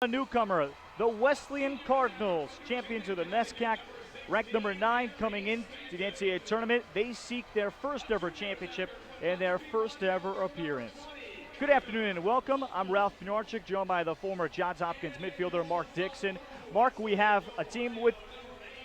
A newcomer, the Wesleyan Cardinals, champions of the NESCAC, ranked number 9 coming into the NCAA tournament. They seek their first ever championship and their first ever appearance. Good afternoon and welcome. I'm Ralph Bnarchik, joined by the former Johns Hopkins midfielder Mark Dixon. Mark, we have a team with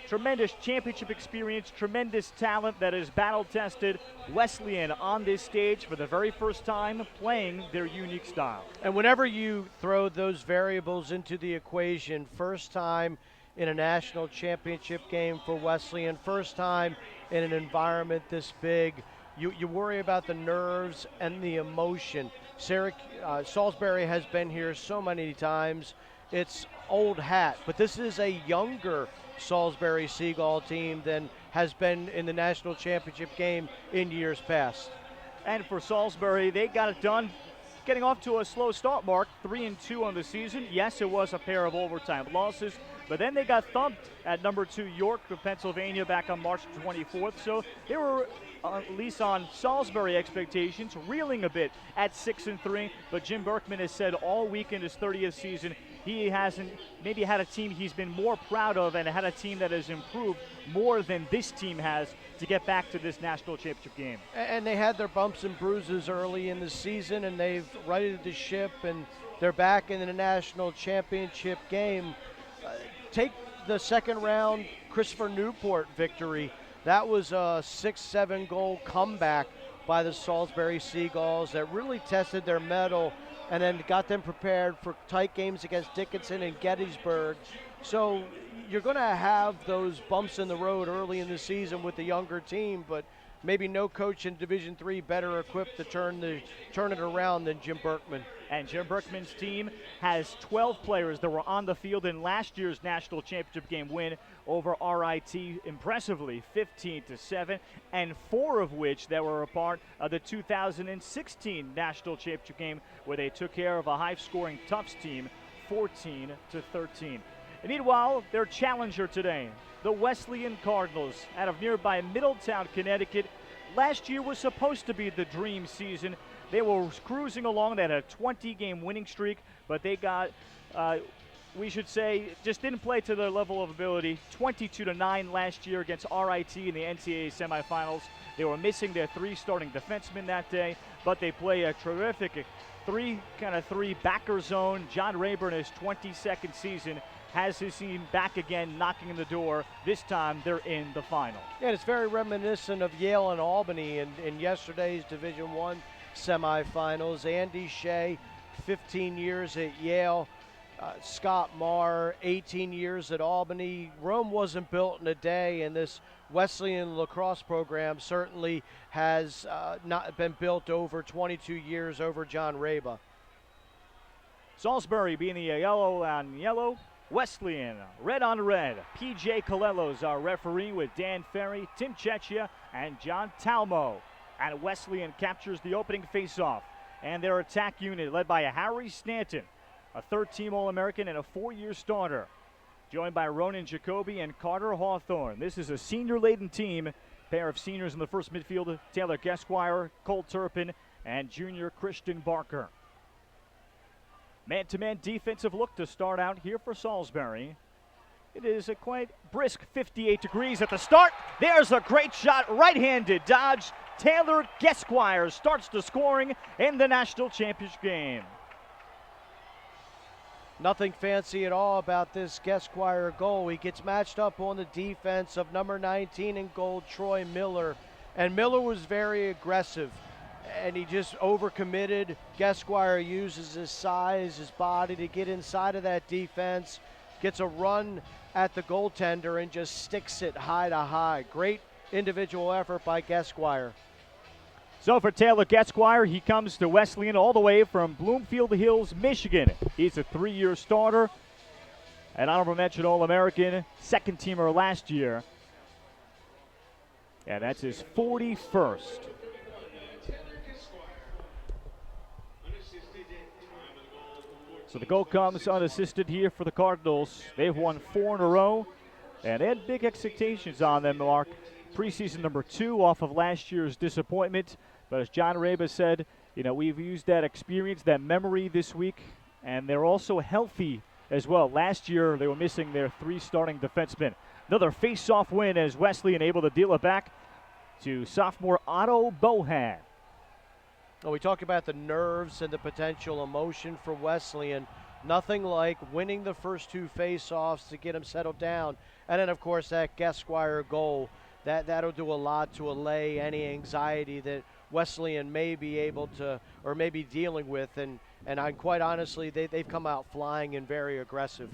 tremendous championship experience, tremendous talent that is battle-tested. Wesleyan on this stage for the very first time playing their unique style. And whenever you throw those variables into the equation, first time in a national championship game for Wesleyan, first time in an environment this big, you worry about the nerves and the emotion. Salisbury has been here so many times. It's old hat, but this is a younger Salisbury Seagull team than has been in the national championship game in years past. And for Salisbury, they got it done getting off to a slow start, Mark. 3-2 on the season. Yes, it was a pair of overtime losses, but then they got thumped at number 2 York of Pennsylvania back on March 24th. So they were, at least on Salisbury expectations, reeling a bit at 6-3. But Jim Berkman has said all week in his 30th season, he hasn't maybe had a team he's been more proud of and had a team that has improved more than this team has to get back to this national championship game. And they had their bumps and bruises early in the season, and they've righted the ship, and they're back in the national championship game. Take the second round Christopher Newport victory. That was a 6-7 goal comeback by the Salisbury Seagulls that really tested their mettle and then got them prepared for tight games against Dickinson and Gettysburg. So you're going to have those bumps in the road early in the season with the younger team, but maybe no coach in Division III better equipped to turn it around than Jim Berkman. And Jim Berkman's team has 12 players that were on the field in last year's national championship game win over RIT, impressively 15-7, and 4 of which that were a part of the 2016 national championship game where they took care of a high-scoring Tufts team 14-13. And meanwhile, their challenger today, the Wesleyan Cardinals, out of nearby Middletown, Connecticut. Last year was supposed to be the dream season. They were cruising along. They had a 20-game winning streak, but they got, we should say, just didn't play to their level of ability. 22-9 last year against RIT in the NCAA semifinals. They were missing their 3 starting defensemen that day, but they play a terrific 3 backer zone. John Rayburn, his 22nd season, has his team back again, knocking on the door. This time, they're in the final. Yeah, it's very reminiscent of Yale and Albany in yesterday's Division I semifinals. Andy Shea, 15 years at Yale. Scott Marr, 18 years at Albany. Rome wasn't built in a day, and this Wesleyan lacrosse program certainly has not been built over 22 years over John Raba. Salisbury being the yellow on yellow. Wesleyan, red on red. P.J. Colello's our referee with Dan Ferry, Tim Chechia, and John Talmo. And Wesleyan captures the opening faceoff. And their attack unit led by Harry Stanton, a third-team All-American and a 4-year starter, joined by Ronan Jacoby and Carter Hawthorne. This is a senior-laden team. Pair of seniors in the first midfield, Taylor Gesquire, Cole Turpin, and junior Christian Barker. Man-to-man defensive look to start out here for Salisbury. It is a quite brisk 58 degrees at the start. There's a great shot, right-handed dodge. Taylor Gesquire starts the scoring in the national championship game. Nothing fancy at all about this Gesquire goal. He gets matched up on the defense of number 19 in goal, Troy Miller. And Miller was very aggressive, and he just overcommitted. Gesquire uses his size, his body to get inside of that defense, gets a run at the goaltender and just sticks it high to high. Great individual effort by Gesquire. So for Taylor Gesquire, he comes to Wesleyan all the way from Bloomfield Hills, Michigan. He's a 3-year starter, an honorable mention All-American, second teamer last year. And that's his 41st. So the goal comes unassisted here for the Cardinals. They've won 4 in a row, and they had big expectations on them, Mark. Preseason number 2 off of last year's disappointment. But as John Raba said, we've used that experience, that memory this week, and they're also healthy as well. Last year, they were missing their 3 starting defensemen. Another face-off win as Wesleyan able to deal it back to sophomore Otto Bohan. Well, we talk about the nerves and the potential emotion for Wesleyan. Nothing like winning the first 2 face-offs to get them settled down. And then, of course, that Gesquire goal. That'll do a lot to allay any anxiety that Wesleyan may be able to, or may be dealing with. And I'm quite honestly, they've come out flying and very aggressive.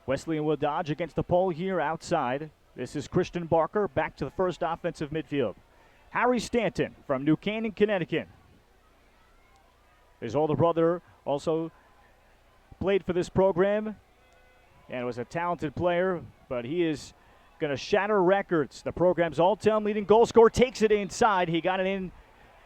Wesleyan will dodge against the pole here outside. This is Christian Barker back to the first offensive midfield. Harry Stanton from New Canaan, Connecticut. His older brother also played for this program and was a talented player, but he is going to shatter records. The program's all-time leading goal scorer takes it inside. He got it in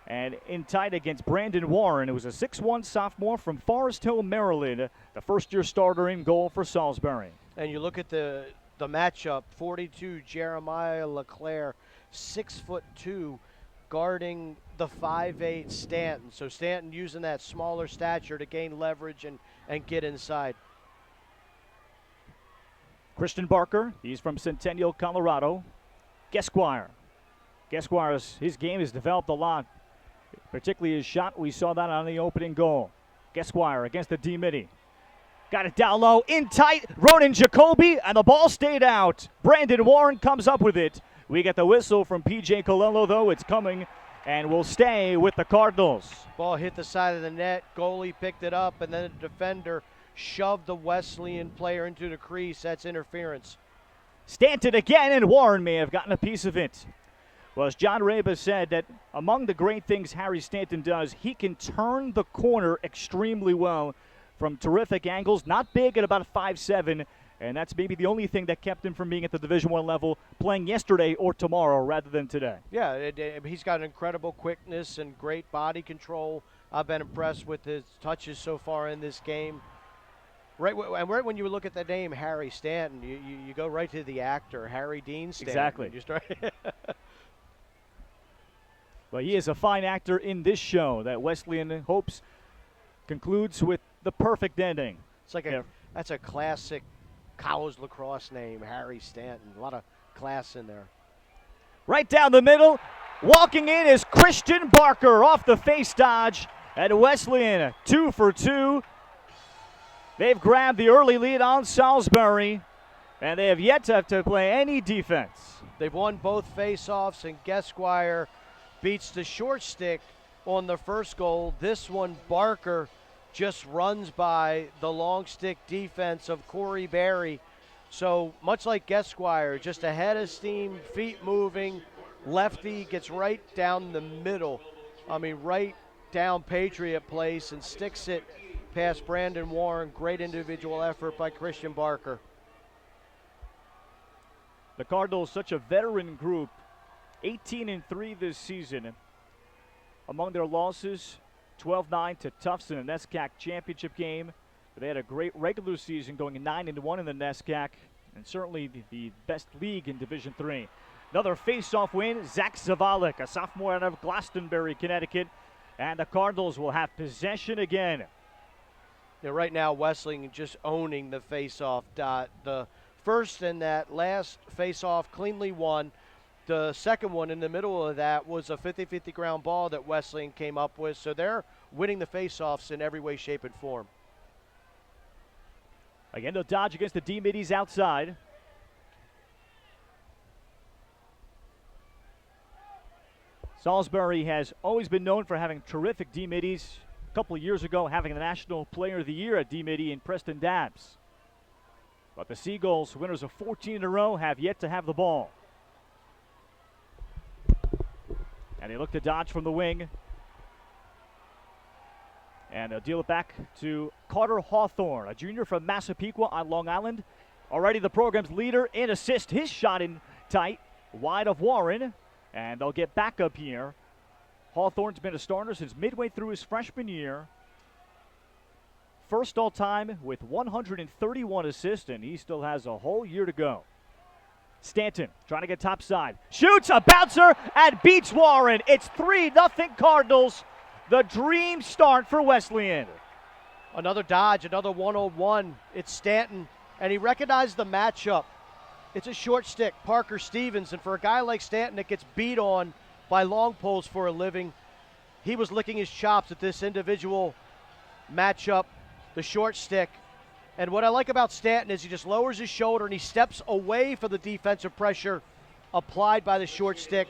and in tight against Brandon Warren. It was a 6'1 sophomore from Forest Hill, Maryland, the first-year starter in goal for Salisbury. And you look at the matchup, 42 Jeremiah LeClaire, 6'2", guarding the 5'8 Stanton. So Stanton using that smaller stature to gain leverage and get inside. Christian Barker, he's from Centennial, Colorado. Gesquire. His game has developed a lot, particularly his shot. We saw that on the opening goal. Gesquire against the D-Midi. Got it down low, in tight, Ronan Jacoby, and the ball stayed out. Brandon Warren comes up with it. We get the whistle from P.J. Colello, though. It's coming and will stay with the Cardinals. Ball hit the side of the net. Goalie picked it up, and then the defender shoved the Wesleyan player into the crease. That's interference. Stanton again, and Warren may have gotten a piece of it. Well, as John Raba said, that among the great things Harry Stanton does, he can turn the corner extremely well from terrific angles. Not big at about 5'7", and that's maybe the only thing that kept him from being at the Division I level, playing yesterday or tomorrow rather than today. Yeah, he's got incredible quickness and great body control. I've been impressed with his touches so far in this game. Right when you look at the name Harry Stanton, you go right to the actor, Harry Dean Stanton. Exactly. You start Well, he is a fine actor in this show that Wesleyan hopes concludes with the perfect ending. It's like that's a classic college lacrosse name, Harry Stanton. A lot of class in there. Right down the middle, walking in is Christian Barker off the face dodge at Wesleyan, 2 for 2. They've grabbed the early lead on Salisbury, and they have yet to have to play any defense. They've won both face-offs, and Gesquire beats the short stick on the first goal. This one, Barker just runs by the long stick defense of Corey Berry. So much like Gesquire, just ahead of steam, feet moving, lefty gets right down the middle. Right down Patriot Place and sticks it past Brandon Warren. Great individual effort by Christian Barker. The Cardinals, such a veteran group, 18-3 this season. Among their losses, 12-9 to Tufts in the NESCAC championship game. They had a great regular season, going 9-1 in the NESCAC, and certainly the best league in Division III. Another face-off win, Zach Zavalik, a sophomore out of Glastonbury, Connecticut, and the Cardinals will have possession again. Yeah, right now, Wesleyan just owning the face-off dot. The first and that last face-off cleanly won. The second one in the middle of that was a 50-50 ground ball that Wesleyan came up with. So they're winning the face-offs in every way, shape, and form. Again, they'll dodge against the D-Middies outside. Salisbury has always been known for having terrific D-Middies. A couple of years ago, having the National Player of the Year at D-Midi in Preston Dabbs. But the Seagulls, winners of 14 in a row, have yet to have the ball. And they look to dodge from the wing. And they'll deal it back to Carter Hawthorne, a junior from Massapequa on Long Island. Already the program's leader in assist. His shot in tight, wide of Warren. And they'll get back up here. Hawthorne's been a starter since midway through his freshman year. First all-time with 131 assists, and he still has a whole year to go. Stanton trying to get topside. Shoots a bouncer and beats Warren. It's 3-0 Cardinals. The dream start for Wesleyan. Another dodge, another one-on-one. It's Stanton, and he recognized the matchup. It's a short stick, Parker Stevens, and for a guy like Stanton that gets beat on by long poles for a living, he was licking his chops at this individual matchup, the short stick. And what I like about Stanton is he just lowers his shoulder and he steps away from the defensive pressure applied by the short stick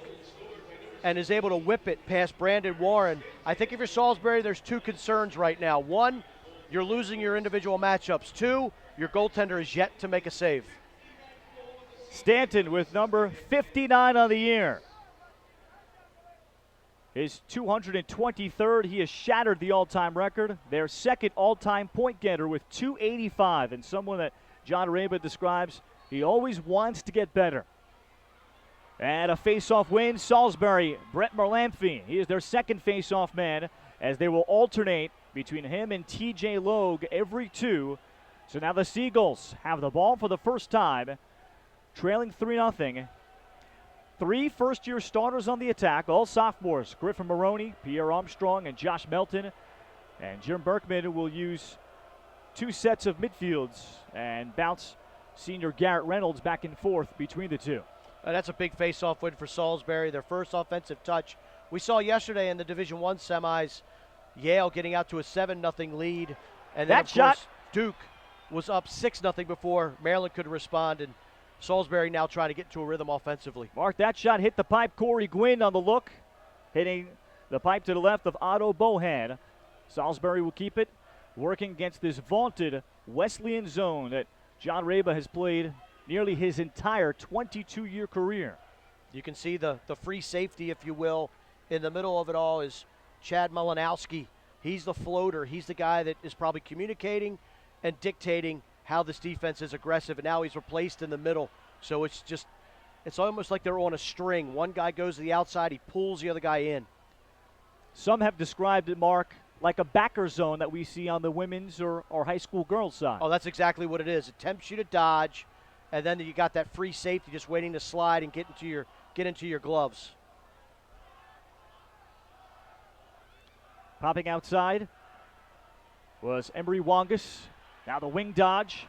and is able to whip it past Brandon Warren. I think if you're Salisbury, there's two concerns right now. One, you're losing your individual matchups. Two, your goaltender is yet to make a save. Stanton with number 59 on the year. His 223rd, he has shattered the all-time record. Their second all-time point getter with 285, and someone that John Reba describes, he always wants to get better. And a face-off win, Salisbury, Brett Merlamphy. He is their second face-off man, as they will alternate between him and TJ Logue every two. So now the Seagulls have the ball for the first time, trailing 3-0. Three first-year starters on the attack, all sophomores. Griffin Maroney, Pierre Armstrong, and Josh Melton. And Jim Berkman will use two sets of midfields and bounce senior Garrett Reynolds back and forth between the two. That's a big face-off win for Salisbury, their first offensive touch. We saw yesterday in the Division I semis, Yale getting out to a 7-0 lead. And then, that of shot, course, Duke was up 6-0 before Maryland could respond. And Salisbury now trying to get into a rhythm offensively. Mark, that shot hit the pipe. Corey Gwynn on the look, hitting the pipe to the left of Otto Bohan. Salisbury will keep it, working against this vaunted Wesleyan zone that John Reba has played nearly his entire 22-year career. You can see the free safety, if you will, in the middle of it all is Chad Malinowski. He's the floater. He's the guy that is probably communicating and dictating how this defense is aggressive, and now he's replaced in the middle. So it's almost like they're on a string. One guy goes to the outside, he pulls the other guy in. Some have described it, Mark, like a backer zone that we see on the women's or high school girls side. Oh, that's exactly what it is. It tempts you to dodge, and then you got that free safety just waiting to slide and get into your gloves. Popping outside was Emery Wangus. Now the wing dodge.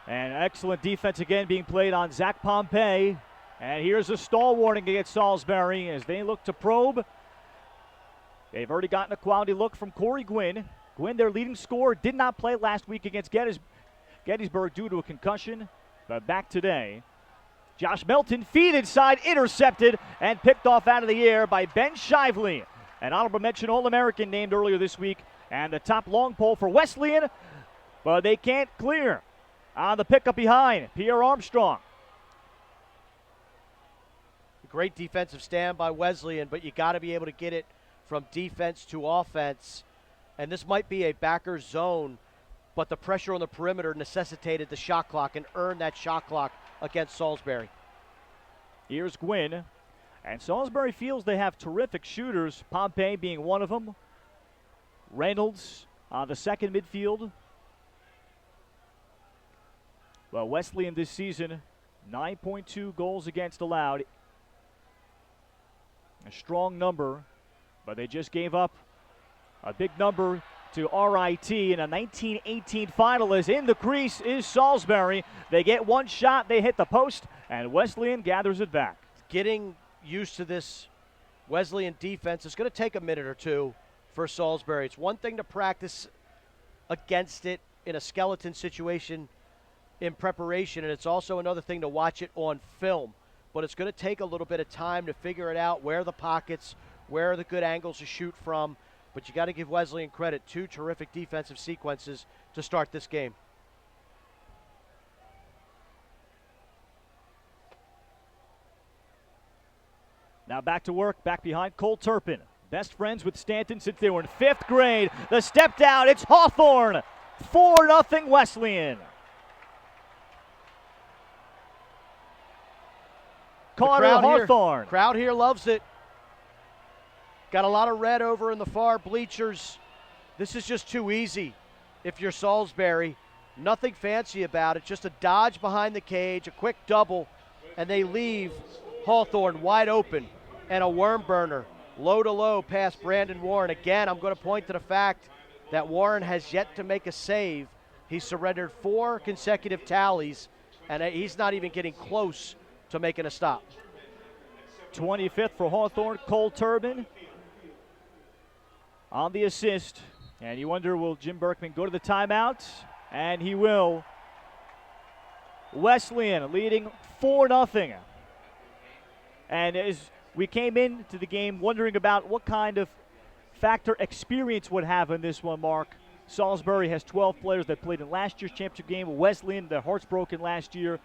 And excellent defense again being played on Zach Pompey. And here's a stall warning against Salisbury as they look to probe. They've already gotten a quality look from Corey Gwynn. Gwynn, their leading scorer, did not play last week against Gettysburg due to a concussion, but back today. Josh Melton, feed inside, intercepted, and picked off out of the air by Ben Shively. An honorable mention All-American named earlier this week. And the top long pole for Wesleyan, but they can't clear. On the pickup behind, Pierre Armstrong. Great defensive stand by Wesleyan, but you got to be able to get it from defense to offense. And this might be a backer zone, but the pressure on the perimeter necessitated the shot clock and earned that shot clock against Salisbury. Here's Gwynn. And Salisbury feels they have terrific shooters, Pompey being one of them. Reynolds on the second midfield. Well, Wesleyan this season, 9.2 goals against allowed. A strong number, but they just gave up a big number to RIT in a 1918 finalist. In the crease is Salisbury. They get one shot, they hit the post, and Wesleyan gathers it back. Getting used to this Wesleyan defense is going to take a minute or two for Salisbury. It's one thing to practice against it in a skeleton situation in preparation, and it's also another thing to watch it on film. But it's going to take a little bit of time to figure it out, where are the pockets, where are the good angles to shoot from. But you got to give Wesleyan credit. Two terrific defensive sequences to start this game. Now back to work, back behind Cole Turpin. Best friends with Stanton since they were in 5th grade. The step down, it's Hawthorne. 4-0 Wesleyan. Connor Hawthorne. Crowd here loves it. Got a lot of red over in the far bleachers. This is just too easy if you're Salisbury. Nothing fancy about it. Just a dodge behind the cage, a quick double, and they leave Hawthorne wide open and a worm burner. low to low past Brandon Warren. Again, I'm going to point to the fact that Warren has yet to make a save. He surrendered 4 consecutive tallies, and he's not even getting close to making a stop. 25th for Hawthorne, Cole Turbin on the assist. And you wonder, will Jim Berkman go to the timeout? And he will. Wesleyan leading 4-0. And as we came into the game wondering about what kind of factor experience would have in this one, Mark. Salisbury has 12 players that played in last year's championship game. Wesleyan, their hearts broken last year.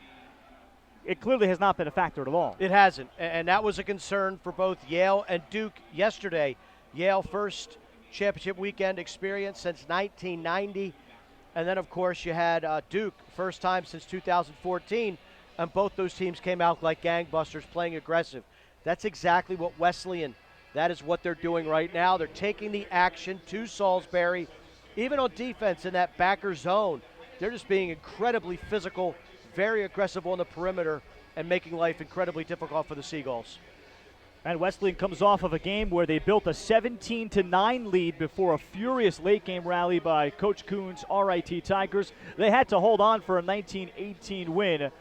It clearly has not been a factor at all. It hasn't, and that was a concern for both Yale and Duke yesterday. Yale first championship weekend experience since 1990, and then of course you had Duke first time since 2014, and both those teams came out like gangbusters, playing aggressive. That's exactly what Wesleyan, that is what they're doing right now. They're taking the action to Salisbury, even on defense in that backer zone. They're just being incredibly physical, very aggressive on the perimeter, and making life incredibly difficult for the Seagulls. And Wesleyan comes off of a game where they built a 17-9 lead before a furious late-game rally by Coach Kuhn's RIT Tigers. They had to hold on for a 19-18 win.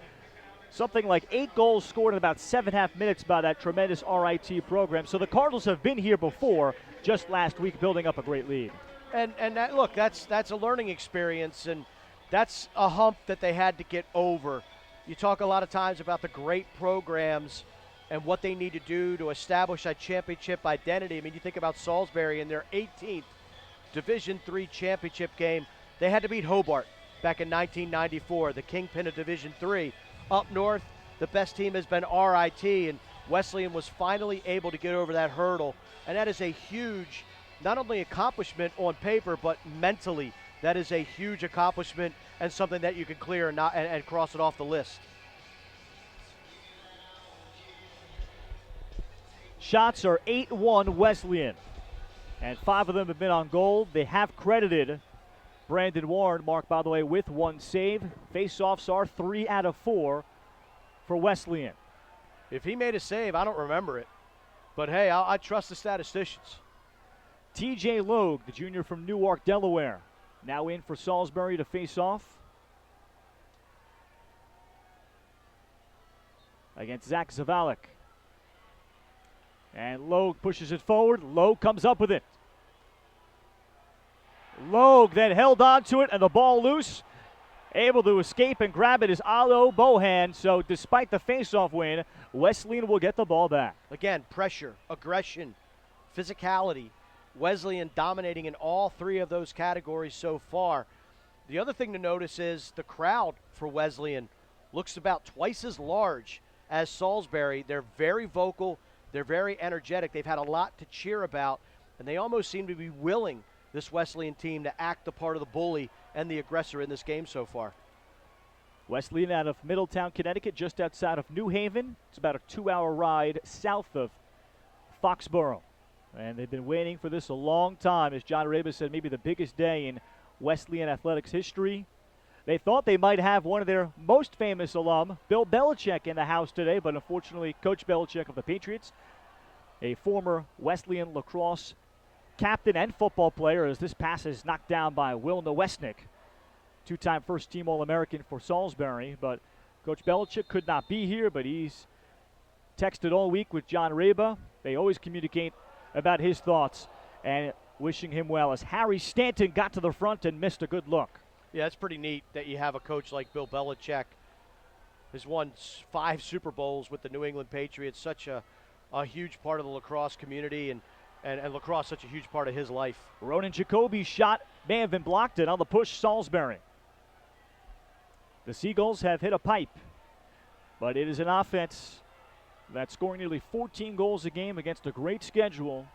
Something like 8 goals scored in about 7.5 minutes by that tremendous RIT program. So the Cardinals have been here before, just last week, building up a great lead. And that, look, that's a learning experience, and that's a hump that they had to get over. You talk a lot of times about the great programs and what they need to do to establish a championship identity. I mean, you think about Salisbury in their 18th Division III championship game. They had to beat Hobart back in 1994, the kingpin of Division III. Up north, the best team has been RIT, and Wesleyan was finally able to get over that hurdle. And that is a huge, not only accomplishment on paper, but mentally. That is a huge accomplishment and something that you can clear and cross it off the list. Shots are 8-1 Wesleyan, and 5 of them have been on goal. They have credited Brandon Warren, Mark, by the way, with 1 save. Face-offs are 3 out of 4 for Wesleyan. If he made a save, I don't remember it. But, hey, I trust the statisticians. TJ Logue, the junior from Newark, Delaware, now in for Salisbury to face off against Zach Zavalik. And Logue pushes it forward. Logue comes up with it. Logue then held on to it, and the ball loose. Able to escape and grab it is Alo Bohan. So despite the face-off win, Wesleyan will get the ball back. Again, pressure, aggression, physicality. Wesleyan dominating in all 3 of those categories so far. The other thing to notice is the crowd for Wesleyan looks about twice as large as Salisbury. They're very vocal. They're very energetic. They've had a lot to cheer about, and they almost seem to be willing, this Wesleyan team, to act the part of the bully and the aggressor in this game so far. Wesleyan out of Middletown, Connecticut, just outside of New Haven. It's about a 2-hour ride south of Foxborough. And they've been waiting for this a long time. As John Arabas said, maybe the biggest day in Wesleyan athletics history. They thought they might have one of their most famous alum, Bill Belichick, in the house today, but unfortunately, Coach Belichick of the Patriots, a former Wesleyan lacrosse captain and football player, as this pass is knocked down by Will Nowesnick, 2-time first-team All-American for Salisbury. But Coach Belichick could not be here, but he's texted all week with John Reba. They always communicate about his thoughts and wishing him well, as Harry Stanton got to the front and missed a good look. Yeah, it's pretty neat that you have a coach like Bill Belichick, who's won 5 Super Bowls with the New England Patriots, such a huge part of the lacrosse community, and lacrosse such a huge part of his life. Ronan Jacoby's shot may have been blocked, and on the push, Salisbury. The Seagulls have hit a pipe, but it is an offense that's scoring nearly 14 goals a game against a great schedule.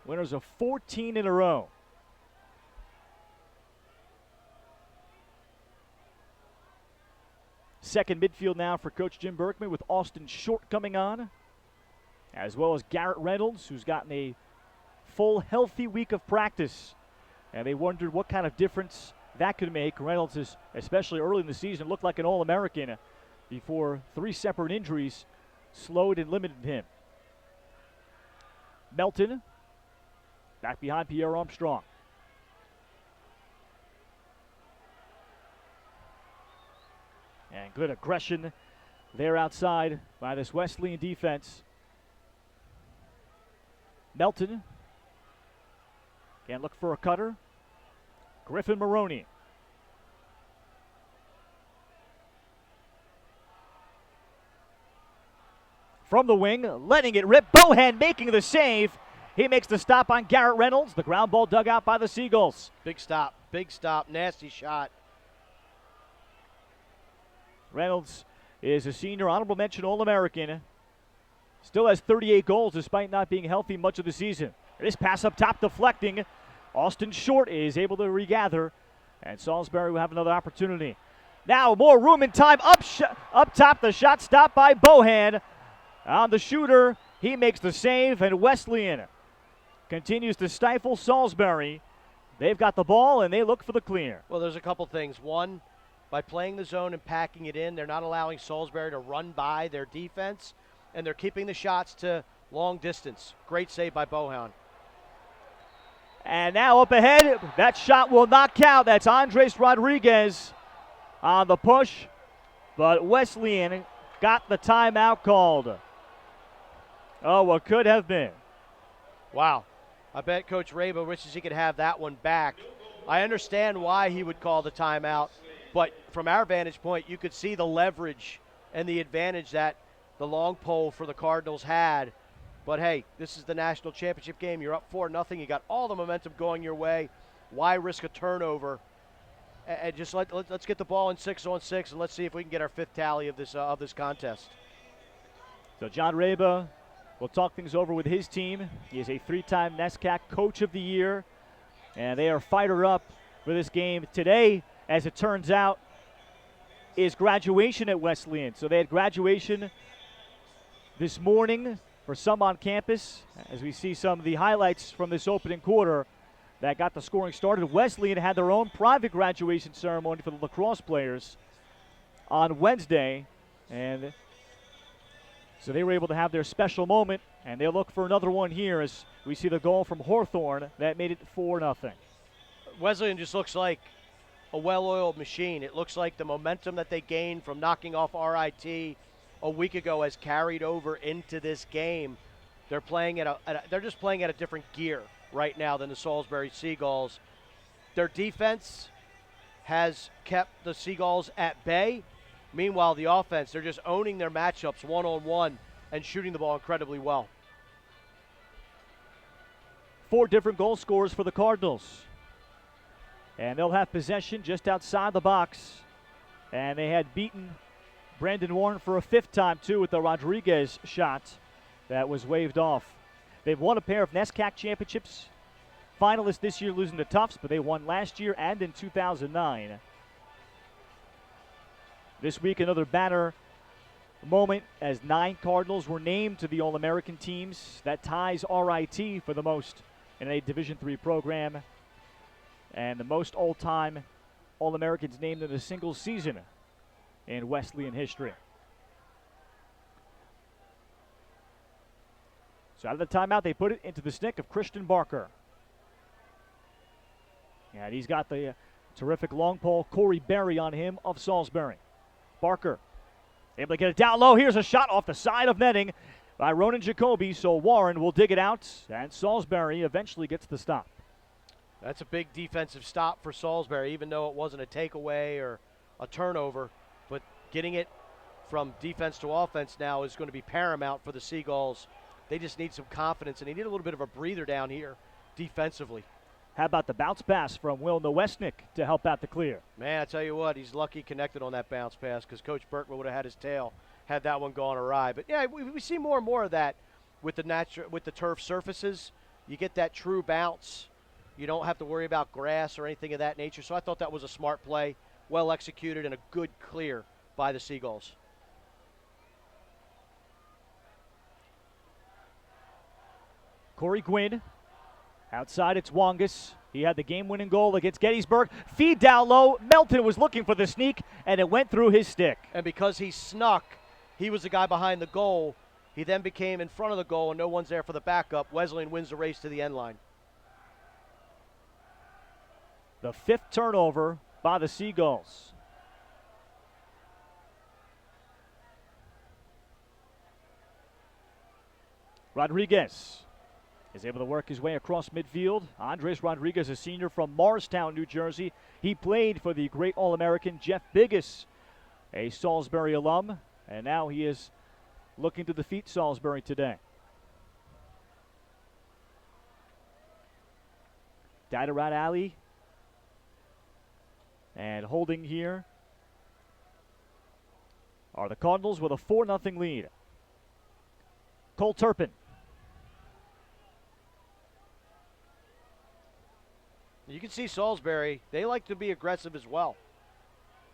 Winners of 14 in a row. Second midfield now for Coach Jim Berkman, with Austin Short coming on, as well as Garrett Reynolds, who's gotten a full, healthy week of practice. And they wondered what kind of difference that could make. Reynolds, is, especially early in the season, looked like an All-American before 3 separate injuries slowed and limited him. Melton back behind Pierre Armstrong. And good aggression there outside by this Wesleyan defense. Melton can look for a cutter. Griffin Maroney. From the wing, letting it rip. Bohan making the save. He makes the stop on Garrett Reynolds. The ground ball dug out by the Seagulls. Big stop, nasty shot. Reynolds is a senior, honorable mention All-American. Still has 38 goals despite not being healthy much of the season. This pass up top deflecting. Austin Short is able to regather, and Salisbury will have another opportunity. Now more room and time. Up top, the shot stopped by Bohan. On the shooter, he makes the save, and Wesleyan continues to stifle Salisbury. They've got the ball, and they look for the clear. Well, there's a couple things. One, by playing the zone and packing it in, they're not allowing Salisbury to run by their defense, and they're keeping the shots to long distance. Great save by Bohan. And now up ahead, that shot will not count. That's Andres Rodriguez on the push, but Wesleyan got the timeout called. Oh, what could have been. Wow. I bet Coach Raba wishes he could have that one back. I understand why he would call the timeout, but from our vantage point, you could see the leverage and the advantage that the long pole for the Cardinals had. But hey, this is the national championship game. You're up 4-0. You got all the momentum going your way. Why risk a turnover? And just let's get the ball in 6-on-6, and let's see if we can get our fifth tally of this contest. So John Raba will talk things over with his team. He is a 3-time NESCAC Coach of the Year, and they are fired up for this game. Today, as it turns out, is graduation at Wesleyan. So they had graduation this morning for some on campus. As we see some of the highlights from this opening quarter that got the scoring started, Wesleyan had their own private graduation ceremony for the lacrosse players on Wednesday, and so they were able to have their special moment, and they'll look for another one here as we see the goal from Hawthorne that made it 4-0. Wesleyan just looks like a well-oiled machine. It looks like the momentum that they gained from knocking off RIT a week ago has carried over into this game. They're playing they're just playing at a different gear right now than the Salisbury Seagulls. Their defense has kept the Seagulls at bay. Meanwhile, the offense, they're just owning their matchups one-on-one and shooting the ball incredibly well. 4 different goal scorers for the Cardinals. And they'll have possession just outside the box. And they had beaten Brandon Warren for a 5th time, too, with the Rodriguez shot that was waved off. They've won a pair of NESCAC championships. Finalists this year losing to Tufts, but they won last year and in 2009. This week, another banner moment as 9 Cardinals were named to the All-American teams. That ties RIT for the most in a Division III program, and the most all-time All-Americans named in a single season in Wesleyan history. So out of the timeout, they put it into the stick of Christian Barker. And he's got the terrific long pole, Corey Berry, on him of Salisbury. Barker able to get it down low. Here's a shot off the side of netting by Ronan Jacoby, so Warren will dig it out, and Salisbury eventually gets the stop. That's a big defensive stop for Salisbury, even though it wasn't a takeaway or a turnover. But getting it from defense to offense now is going to be paramount for the Seagulls. They just need some confidence, and they need a little bit of a breather down here defensively. How about the bounce pass from Will Nowesnick to help out the clear? Man, I tell you what, he's lucky connected on that bounce pass because Coach Berkman would have had his tail had that one gone awry. But yeah, we see more and more of that with the turf surfaces. You get that true bounce. You don't have to worry about grass or anything of that nature. So I thought that was a smart play, well executed, and a good clear by the Seagulls. Corey Gwynn. Outside, it's Wongus. He had the game-winning goal against Gettysburg. Feed down low. Melton was looking for the sneak, and it went through his stick. And because he snuck, he was the guy behind the goal. He then became in front of the goal, and no one's there for the backup. Wesleyan wins the race to the end line. The 5th turnover by the Seagulls. Rodriguez is able to work his way across midfield. Andres Rodriguez, a senior from Morristown, New Jersey. He played for the great All-American Jeff Biggis, a Salisbury alum, and now he is looking to defeat Salisbury today. Diderot Alley and holding here are the Cardinals with a 4-0 lead. Cole Turpin. You can see Salisbury, they like to be aggressive as well.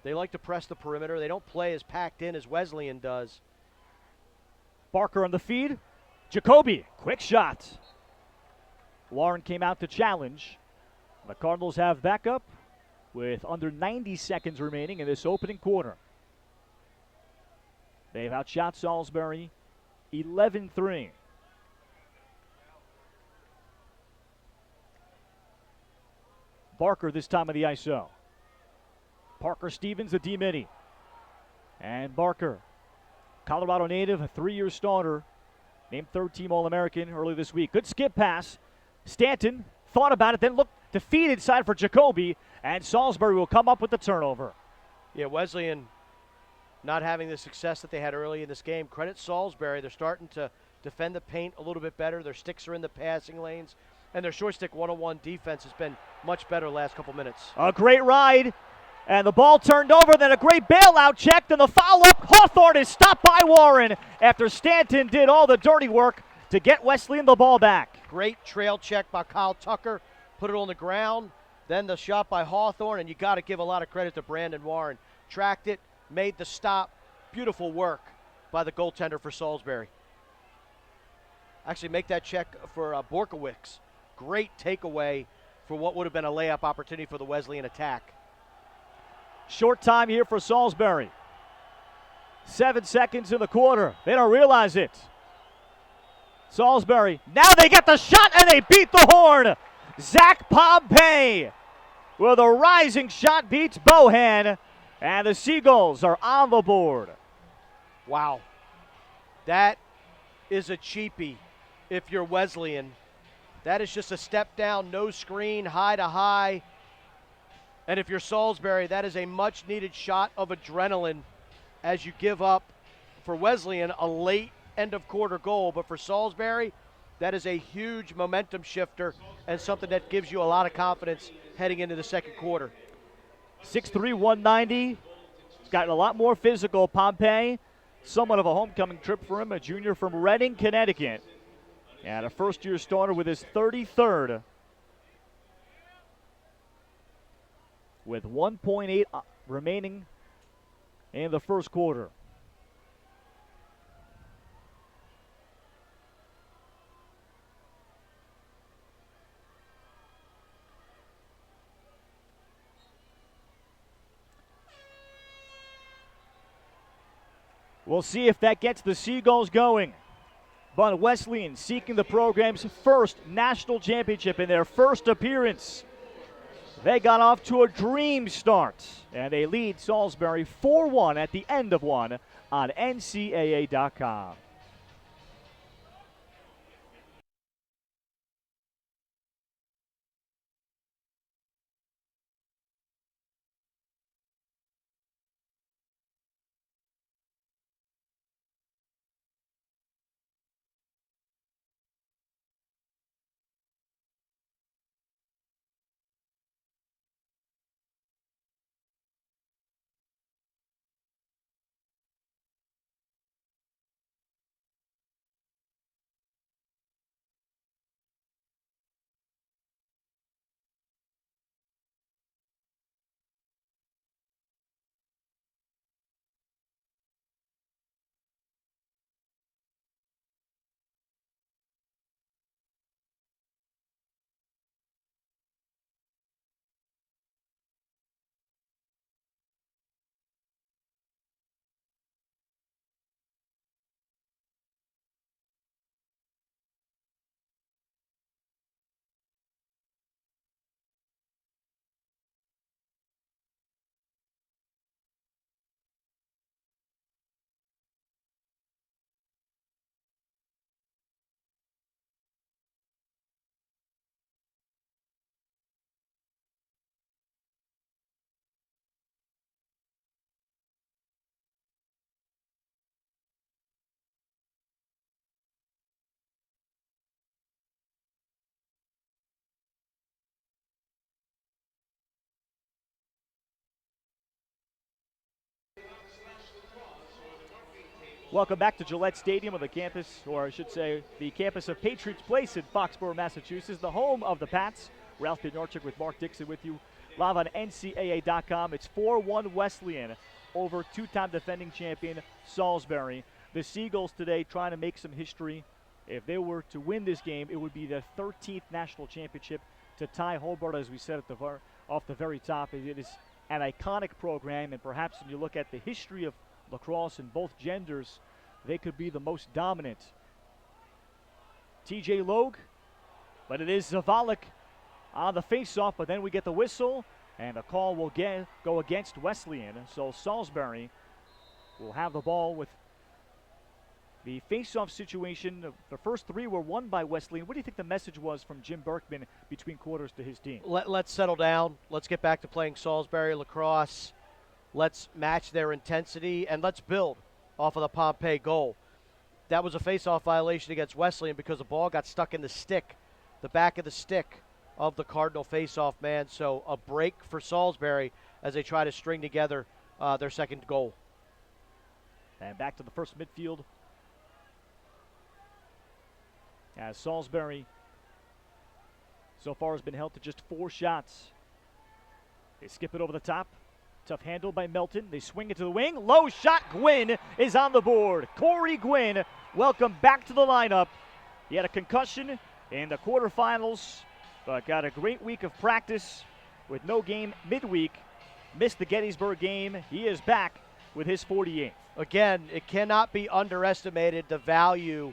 They like to press the perimeter. They don't play as packed in as Wesleyan does. Barker on the feed. Jacoby, quick shot. Warren came out to challenge. The Cardinals have backup with under 90 seconds remaining in this opening quarter. They've outshot Salisbury 11-3. Barker this time of the ISO. Parker Stevens, the D-mini. And Barker, Colorado native, a 3-year starter, named 3rd-team All-American early this week. Good skip pass. Stanton thought about it, then looked to feed inside for Jacoby, and Salisbury will come up with the turnover. Yeah, Wesleyan not having the success that they had early in this game. Credit Salisbury. They're starting to defend the paint a little bit better. Their sticks are in the passing lanes, and their short stick one-on-one defense has been much better the last couple minutes. A great ride, and the ball turned over, then a great bailout check, then the follow-up. Hawthorne is stopped by Warren after Stanton did all the dirty work to get Wesleyan the ball back. Great trail check by Kyle Tucker, put it on the ground, then the shot by Hawthorne, and you got to give a lot of credit to Brandon Warren. Tracked it, made the stop. Beautiful work by the goaltender for Salisbury. Actually, make that check for Borkowicz. Great takeaway for what would have been a layup opportunity for the Wesleyan attack. Short time here for Salisbury. 7 seconds in the quarter. They don't realize it. Salisbury, now they get the shot and they beat the horn. Zach Pompey with a rising shot beats Bohan, and the Seagulls are on the board. Wow. That is a cheapie if you're Wesleyan. That is just a step down, no screen, high to high. And if you're Salisbury, that is a much needed shot of adrenaline as you give up, for Wesleyan, a late end of quarter goal. But for Salisbury, that is a huge momentum shifter and something that gives you a lot of confidence heading into the second quarter. 6'3", 190. He's gotten a lot more physical. Pompey, somewhat of a homecoming trip for him, a junior from Reading, Connecticut. And a first-year starter with his 33rd. With 1.8 remaining in the first quarter. We'll see if that gets the Seagulls going. But Wesleyan seeking the program's first national championship in their first appearance. They got off to a dream start, and they lead Salisbury 4-1 at the end of one on NCAA.com. Welcome back to Gillette Stadium on the campus, or I should say the campus of Patriots Place in Foxborough, Massachusetts, the home of the Pats. Ralph Bednarchuk with Mark Dixon with you live on NCAA.com. It's 4-1 Wesleyan over two-time defending champion Salisbury. The Seagulls today trying to make some history. If they were to win this game, it would be their 13th national championship to tie Hobart, as we said at off the very top. It is an iconic program, and perhaps when you look at the history of lacrosse in both genders, they could be the most dominant. TJ Logue, but it is Zavalik on the face-off, but then we get the whistle, and the call will go against Wesleyan. So Salisbury will have the ball with the face-off situation. The first three were won by Wesleyan. What do you think the message was from Jim Berkman between quarters to his team? Let's settle down. Let's get back to playing Salisbury lacrosse. Let's match their intensity, and let's build off of the Pompey goal. That was a face-off violation against Wesleyan because the ball got stuck in the stick, the back of the stick of the Cardinal face-off man. So a break for Salisbury as they try to string together their second goal. And back to the first midfield, as Salisbury so far has been held to just 4 shots. They skip it over the top. Tough handle by Melton. They swing it to the wing. Low shot. Gwynn is on the board. Corey Gwynn, welcome back to the lineup. He had a concussion in the quarterfinals, but got a great week of practice with no game midweek. Missed the Gettysburg game. He is back with his 48th. Again, it cannot be underestimated the value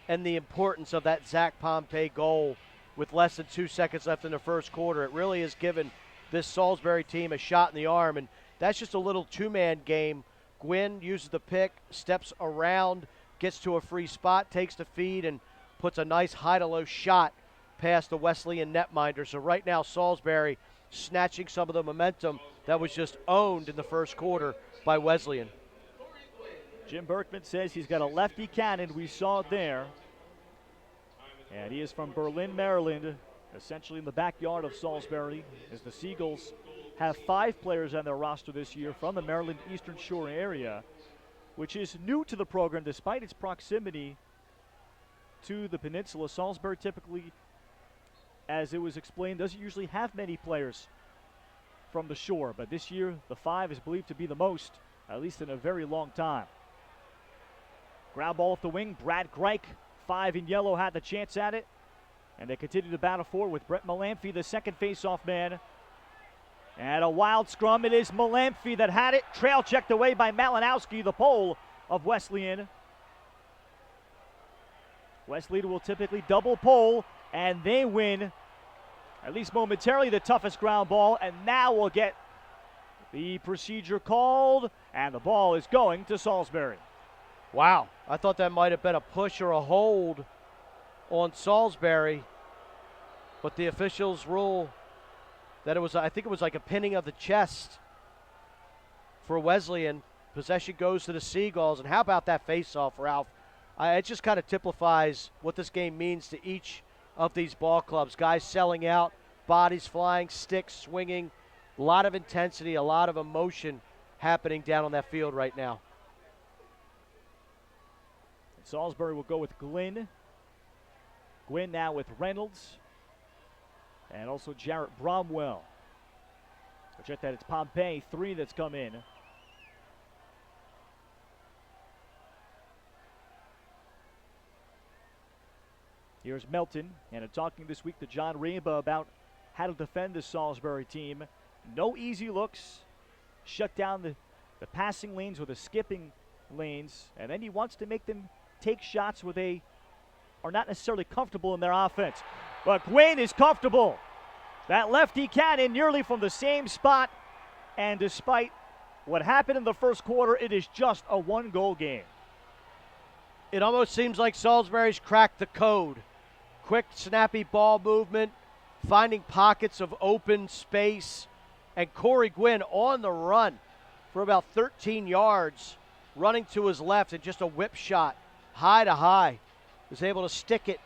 and the importance of that Zach Pompey goal with less than 2 seconds left in the first quarter. It really has given this Salisbury team a shot in the arm, and that's just a little two-man game. Gwynn uses the pick, steps around, gets to a free spot, takes the feed, and puts a nice high-to-low shot past the Wesleyan netminder. So right now, Salisbury snatching some of the momentum that was just owned in the first quarter by Wesleyan. Jim Berkman says he's got a lefty cannon. We saw it there. And he is from Berlin, Maryland, essentially in the backyard of Salisbury, as the Seagulls have 5 players on their roster this year from the Maryland Eastern Shore area, which is new to the program despite its proximity to the peninsula. Salisbury typically, as it was explained, doesn't usually have many players from the shore, but this year the 5 is believed to be the most, at least in a very long time. Ground ball off the wing. Brad Greik, 5 in yellow, had the chance at it. And they continue to battle forward with Brett Malamphy, the second face-off man. And a wild scrum. It is Malamphy that had it. Trail checked away by Malinowski, the pole of Wesleyan. Wesleyan will typically double pole, and they win, at least momentarily, the toughest ground ball. And now we'll get the procedure called, and the ball is going to Salisbury. Wow, I thought that might have been a push or a hold on Salisbury, but the officials rule that it was, I think it was like a pinning of the chest for Wesleyan. Possession goes to the Seagulls, and how about that face-off, Ralph? It just kind of typifies what this game means to each of these ball clubs. Guys selling out, bodies flying, sticks swinging, a lot of intensity, a lot of emotion happening down on that field right now. Salisbury will go with Glynn. Gwynn now with Reynolds. And also Jarrett Bromwell. Check that, it's Pompey, 3 that's come in. Here's Melton, and talking this week to John Reba about how to defend this Salisbury team. No easy looks. Shut down the passing lanes or the skipping lanes, and then he wants to make them take shots where they are not necessarily comfortable in their offense. But Gwynn is comfortable. That lefty cannon nearly from the same spot, and despite what happened in the first quarter, it is just a 1-goal game. It almost seems like Salisbury's cracked the code. Quick, snappy ball movement, finding pockets of open space, and Corey Gwynn on the run for about 13 yards, running to his left, and just a whip shot, high to high. Was able to stick it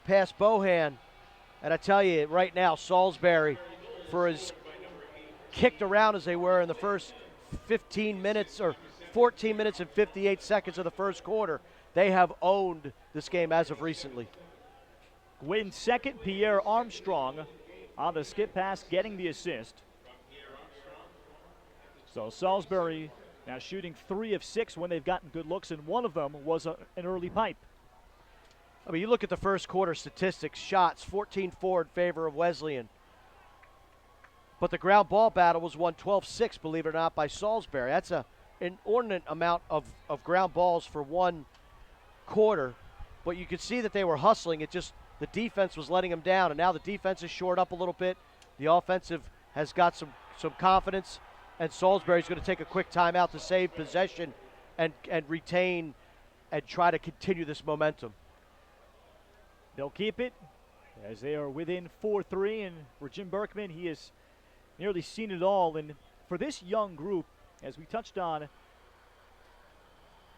past Bohan. And I tell you right now, Salisbury, for as kicked around as they were in the first 15 minutes or 14 minutes and 58 seconds of the first quarter. They have owned this game as of recently. Gwynn second, Pierre Armstrong on the skip pass, getting the assist. So Salisbury now shooting 3 of 6 when they've gotten good looks, and one of them was an early pipe. I mean, you look at the first quarter statistics, shots, 14-4 in favor of Wesleyan. But the ground ball battle was won 12-6, believe it or not, by Salisbury. That's an inordinate amount of ground balls for one quarter. But you could see that they were hustling. It just, the defense was letting them down, and now the defense is shored up a little bit. The offensive has got some confidence, and Salisbury's going to take a quick timeout to save possession and retain and try to continue this momentum. They'll keep it as they are within 4-3, and for Jim Berkman, he has nearly seen it all. And for this young group, as we touched on,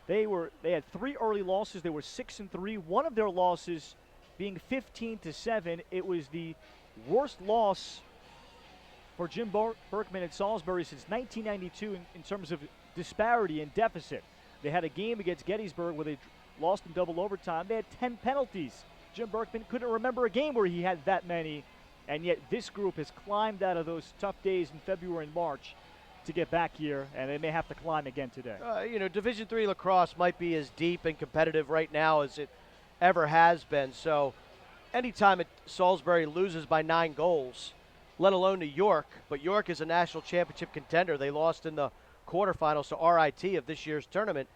they had 3 early losses. They were 6-3. One of their losses being 15-7. It was the worst loss for Jim Berkman at Salisbury since 1992 in terms of disparity and deficit. They had a game against Gettysburg where they lost in double overtime. They had 10 penalties. Jim Berkman couldn't remember a game where he had that many, and yet this group has climbed out of those tough days in February and March to get back here, and they may have to climb again today. Division III lacrosse might be as deep and competitive right now as it ever has been. So anytime Salisbury loses by 9 goals, let alone to York, but York is a national championship contender. They lost in the quarterfinals to RIT of this year's tournament.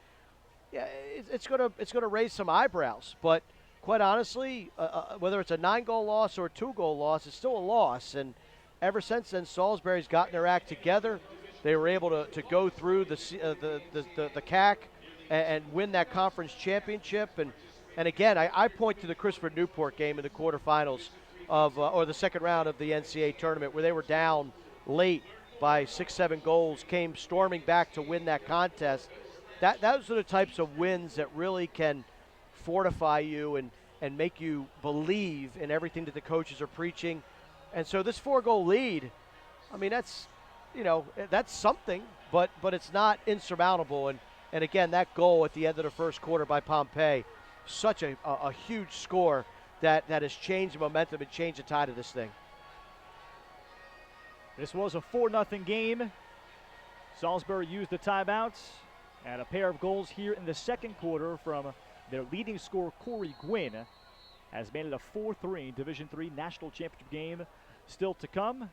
Yeah, it's gonna raise some eyebrows, but quite honestly, whether it's a 9-goal loss or a 2-goal loss, it's still a loss. And ever since then, Salisbury's gotten their act together. They were able to go through the CAC and win that conference championship. And again, I point to the Christopher Newport game in the quarterfinals or the second round of the NCAA tournament, where they were down late by 6-7 goals, came storming back to win that contest. Those are the types of wins that really can fortify you and make you believe in everything that the coaches are preaching. And so this 4-goal lead, I mean, that's something, but it's not insurmountable. And again, that goal at the end of the first quarter by Pompey, such a huge score that has changed the momentum and changed the tide of this thing. This was a 4-0 game. Salisbury used the timeouts, and a pair of goals here in the second quarter from their leading scorer, Corey Gwynn, has made it a 4-3 Division III National Championship game still to come.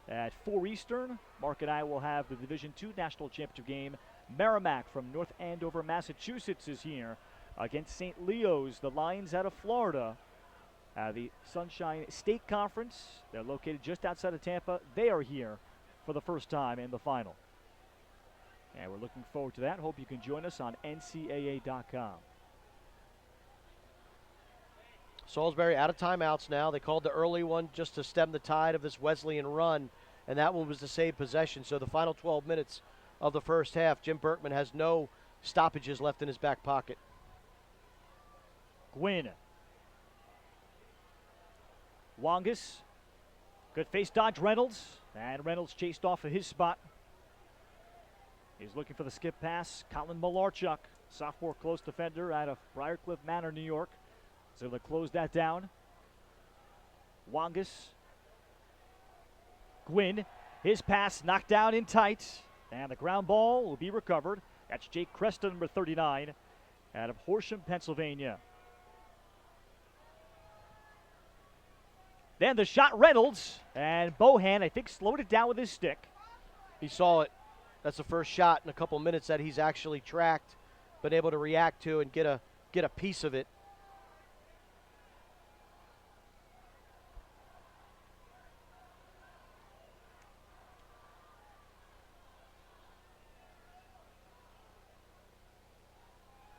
At 4 Eastern, Mark and I will have the Division II National Championship game. Merrimack from North Andover, Massachusetts is here against St. Leo's, the Lions out of Florida. The Sunshine State Conference, they're located just outside of Tampa. They are here for the first time in the final. And we're looking forward to that. Hope you can join us on NCAA.com. Salisbury out of timeouts now. They called the early one just to stem the tide of this Wesleyan run, and that one was to save possession. So the final 12 minutes of the first half, Jim Berkman has no stoppages left in his back pocket. Gwynn. Wangus. Good face dodge, Reynolds. And Reynolds chased off of his spot. He's looking for the skip pass. Colin Malarchuk, sophomore close defender out of Briarcliff Manor, New York. So they'll close that down. Wangus. Gwynn. His pass knocked down in tight. And the ground ball will be recovered. That's Jake Cresta, number 39, out of Horsham, Pennsylvania. Then the shot, Reynolds. And Bohan, I think, slowed it down with his stick. He saw it. That's the first shot in a couple minutes that he's actually tracked, been able to react to and get a piece of it.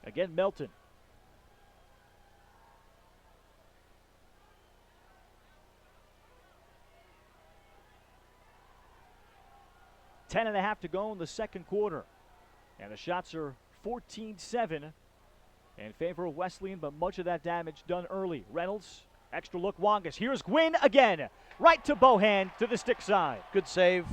Again, Melton. Ten and a half to go in the second quarter. And the shots are 14-7 in favor of Wesleyan, but much of that damage done early. Reynolds, extra look, Wangus. Here's Gwynn again. Right to Bohan to the stick side. Good save.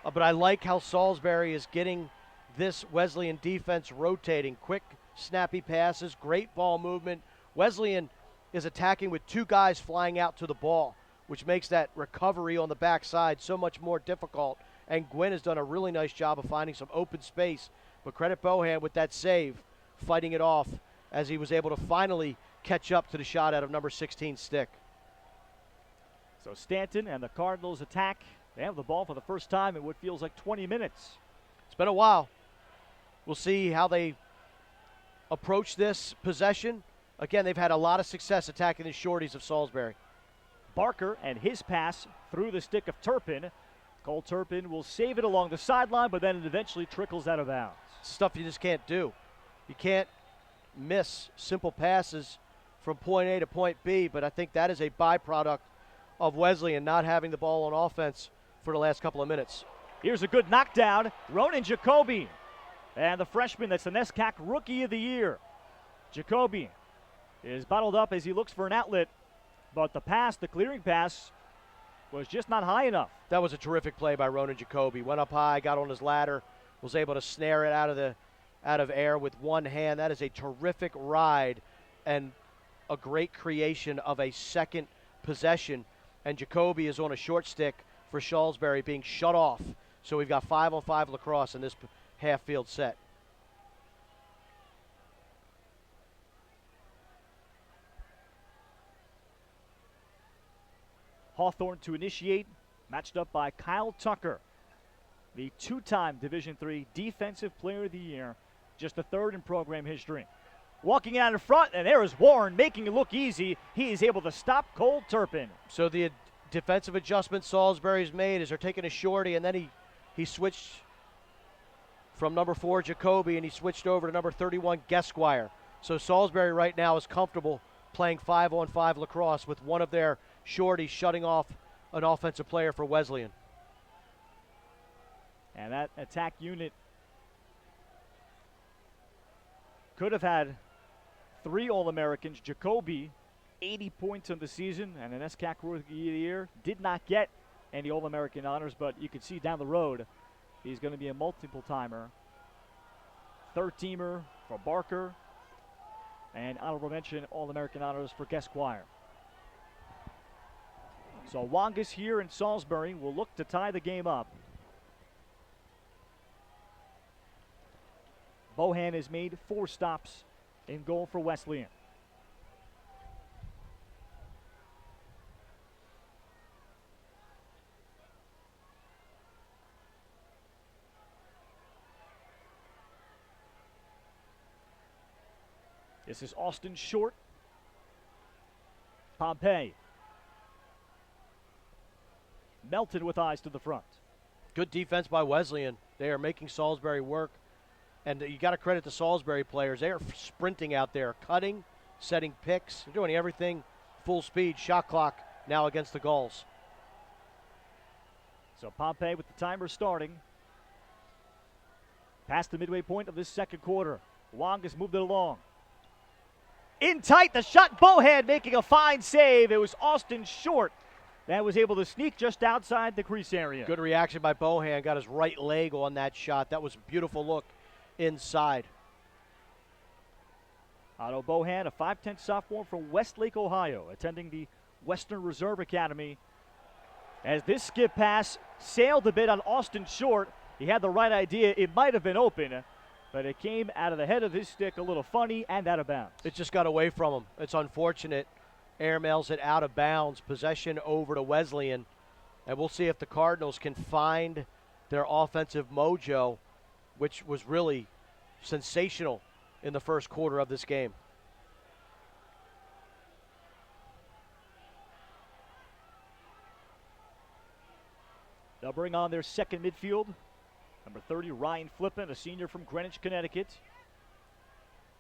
But I like how Salisbury is getting this Wesleyan defense rotating. Quick, snappy passes, great ball movement. Wesleyan is attacking with two guys flying out to the ball, which makes that recovery on the backside so much more difficult. And Gwynn has done a really nice job of finding some open space. But credit Bohan with that save, fighting it off as he was able to finally catch up to the shot out of number 16 stick. So Stanton and the Cardinals attack. They have the ball for the first time in what feels like 20 minutes. It's been a while. We'll see how they approach this possession. Again, they've had a lot of success attacking the shorties of Salisbury. Barker and his pass through the stick of Turpin. Cole Turpin will save it along the sideline, but then it eventually trickles out of bounds. Stuff you just can't do. You can't miss simple passes from point A to point B, but I think that is a byproduct of Wesleyan not having the ball on offense for the last couple of minutes. Here's a good knockdown. Ronan Jacoby. And the freshman that's the NESCAC Rookie of the Year. Jacoby is bottled up as he looks for an outlet, but the pass, the clearing pass, was just not high enough. That was a terrific play by Ronan Jacoby. Went up high, got on his ladder, was able to snare it out of air with one hand. That is a terrific ride and a great creation of a second possession. And Jacoby is on a short stick for Salisbury being shut off. So we've got 5-on-5 lacrosse in this half-field set. Hawthorne to initiate, matched up by Kyle Tucker, the two-time Division III Defensive Player of the Year, just the third in program history. Walking out in front, and there is Warren making it look easy. He is able to stop Cole Turpin. So the defensive adjustment Salisbury's made is they're taking a shorty, and then he switched from number 4, Jacoby, and he switched over to number 31, Gesquire. So Salisbury right now is comfortable playing 5-on-5 lacrosse with one of their shorties shutting off an offensive player for Wesleyan. And that attack unit could have had 3 All-Americans. Jacoby, 80 points on the season, and an NESCAC Rookie of the Year. Did not get any All-American honors, but you can see down the road he's going to be a multiple-timer. Third-teamer for Barker, and honorable mention All-American honors for Gesquire. So Wangas here in Salisbury will look to tie the game up. Bohan has made 4 stops in goal for Wesleyan. This is Austin Short. Pompey. Melton with eyes to the front. Good defense by Wesleyan. They are making Salisbury work. And you got to credit the Salisbury players. They are sprinting out there, cutting, setting picks. They're doing everything full speed. Shot clock now against the Gulls. So Pompey with the timer starting. Past the midway point of this second quarter. Wangas moved it along. In tight, the shot. Bohan making a fine save. It was Austin Short that was able to sneak just outside the crease area. Good reaction by Bohan. Got his right leg on that shot. That was a beautiful look inside. Otto Bohan, a 5'10" sophomore from Westlake, Ohio, attending the Western Reserve Academy. As this skip pass sailed a bit on Austin Short, he had the right idea. It might have been open, but it came out of the head of his stick a little funny and out of bounds. It just got away from him. It's unfortunate. Airmails it out of bounds. Possession over to Wesleyan. And we'll see if the Cardinals can find their offensive mojo, which was really sensational in the first quarter of this game. They'll bring on their second midfield. Number 30, Ryan Flippin, a senior from Greenwich, Connecticut.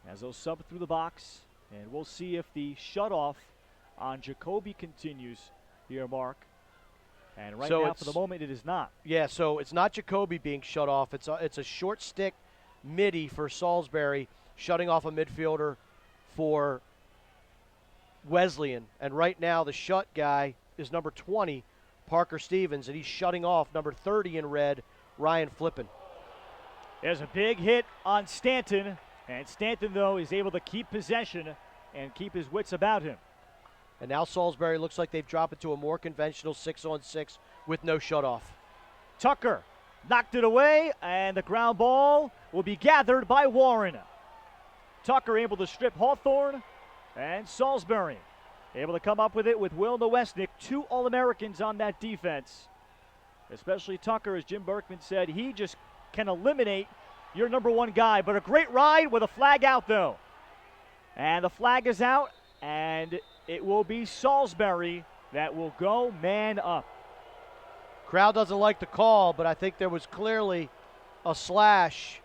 As they'll sub through the box, and we'll see if the shutoff on Jacoby continues here, Mark. And right now, for the moment, it is not. Yeah, so it's not Jacoby being shut off. It's a short stick midi for Salisbury, shutting off a midfielder for Wesleyan. And right now, the shut guy is number 20, Parker Stevens, and he's shutting off number 30 in red, Ryan Flippin. There's a big hit on Stanton, and Stanton, though, is able to keep possession and keep his wits about him. And now Salisbury looks like they've dropped into a more conventional 6-on-6 with no shutoff. Tucker knocked it away, and the ground ball will be gathered by Warren. Tucker able to strip Hawthorne, and Salisbury able to come up with it with Will Nowesnick, 2 All-Americans on that defense. Especially Tucker, as Jim Berkman said, he just can eliminate your number 1 guy. But a great ride with a flag out, though. And the flag is out, and it will be Salisbury that will go man up. Crowd doesn't like the call, but I think there was clearly a slash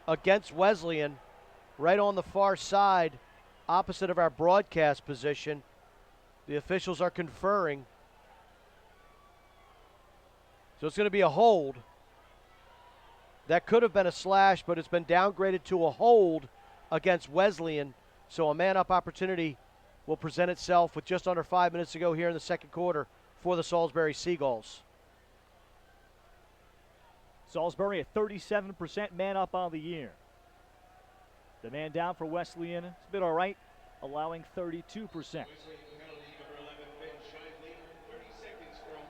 against Wesleyan right on the far side, opposite of our broadcast position. The officials are conferring. So it's going to be a hold. That could have been a slash, but it's been downgraded to a hold against Wesleyan. So a man-up opportunity will present itself with just under 5 minutes to go here in the second quarter for the Salisbury Seagulls. Salisbury at 37% man-up on the year. The man down for Wesleyan, it's been all right, allowing 32%.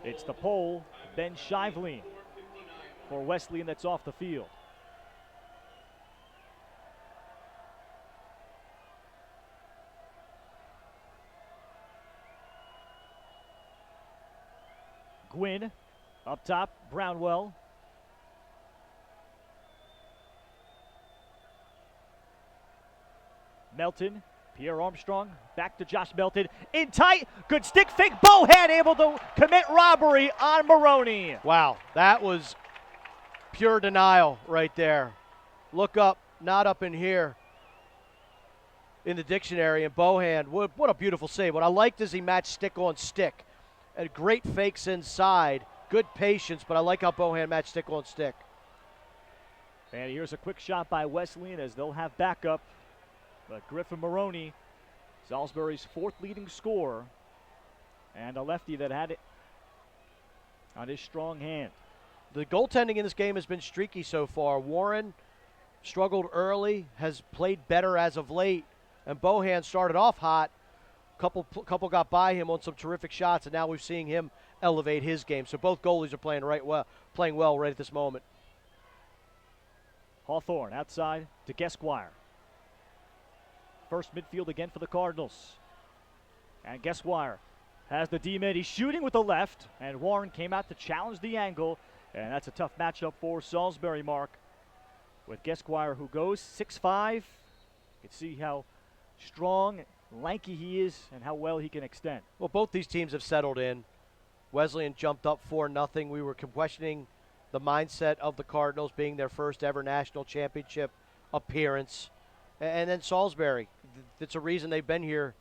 It's the pole, Ben Shively for Wesleyan that's off the field. Gwynn up top, Brownwell. Melton, Pierre Armstrong, back to Josh Melton, in tight, good stick fake, Bohan able to commit robbery on Maroney. Wow, that was pure denial right there. Look up, not up in here in the dictionary, and Bohan, what a beautiful save. What I liked is he matched stick on stick. And great fakes inside, good patience, but I like how Bohan matched stick on stick. And here's a quick shot by Wesleyan as they'll have backup. But Griffin Maroney, Salisbury's 4th leading scorer, and a lefty that had it on his strong hand. The goaltending in this game has been streaky so far. Warren struggled early, has played better as of late, and Bohan started off hot. Couple got by him on some terrific shots, and now we're seeing him elevate his game. So both goalies are playing well right at this moment. Hawthorne outside to Gesquire. First midfield again for the Cardinals. And Gesquire has the D-man. He's shooting with the left, and Warren came out to challenge the angle, and that's a tough matchup for Salisbury, Mark. With Gesquire, who goes 6'5". You can see how strong, lanky he is and how well he can extend. Well, both these teams have settled in. Wesleyan jumped up 4-0. We were questioning the mindset of the Cardinals being their first ever national championship appearance. And then Salisbury, it's a reason they've been here.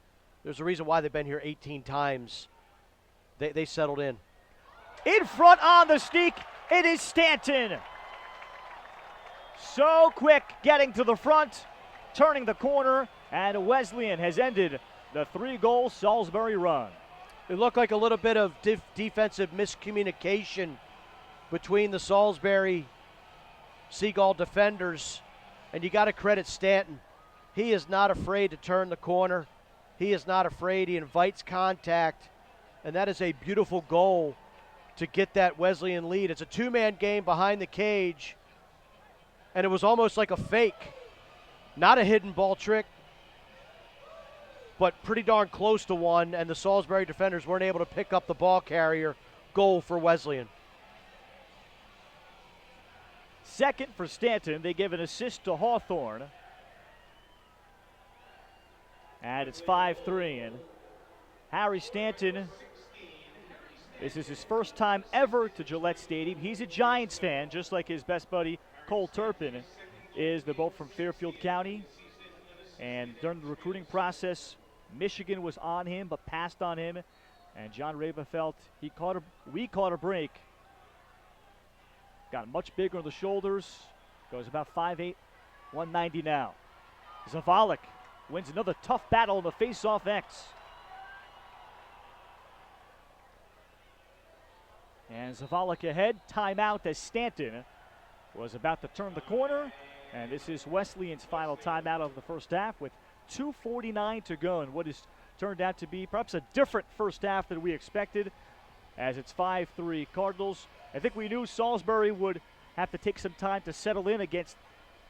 There's a reason why they've been here 18 times. They settled in. In front on the sneak, it is Stanton. So quick getting to the front, turning the corner, and Wesleyan has ended the 3-goal Salisbury run. It looked like a little bit of defensive miscommunication between the Salisbury Seagull defenders, and you got to credit Stanton. He is not afraid to turn the corner. He is not afraid. He invites contact, and that is a beautiful goal to get that Wesleyan lead. It's a 2-man game behind the cage, and it was almost like a fake. Not a hidden ball trick, but pretty darn close to one, and the Salisbury defenders weren't able to pick up the ball carrier. Goal for Wesleyan. Second for Stanton. They give an assist to Hawthorne. And it's 5-3. And Harry Stanton, this is his first time ever to Gillette Stadium. He's a Giants fan, just like his best buddy Cole Turpin is. They're both from Fairfield County. And during the recruiting process, Michigan was on him but passed on him. And John Rava felt we caught a break. Got much bigger on the shoulders. Goes about 5'8", 190 now. Zavalik wins another tough battle in the face-off X. And Zavalik ahead. Timeout as Stanton was about to turn the corner, and this is Wesleyan's final timeout of the first half with 2:49 to go, and what has turned out to be perhaps a different first half than we expected, as it's 5-3 Cardinals. I think we knew Salisbury would have to take some time to settle in against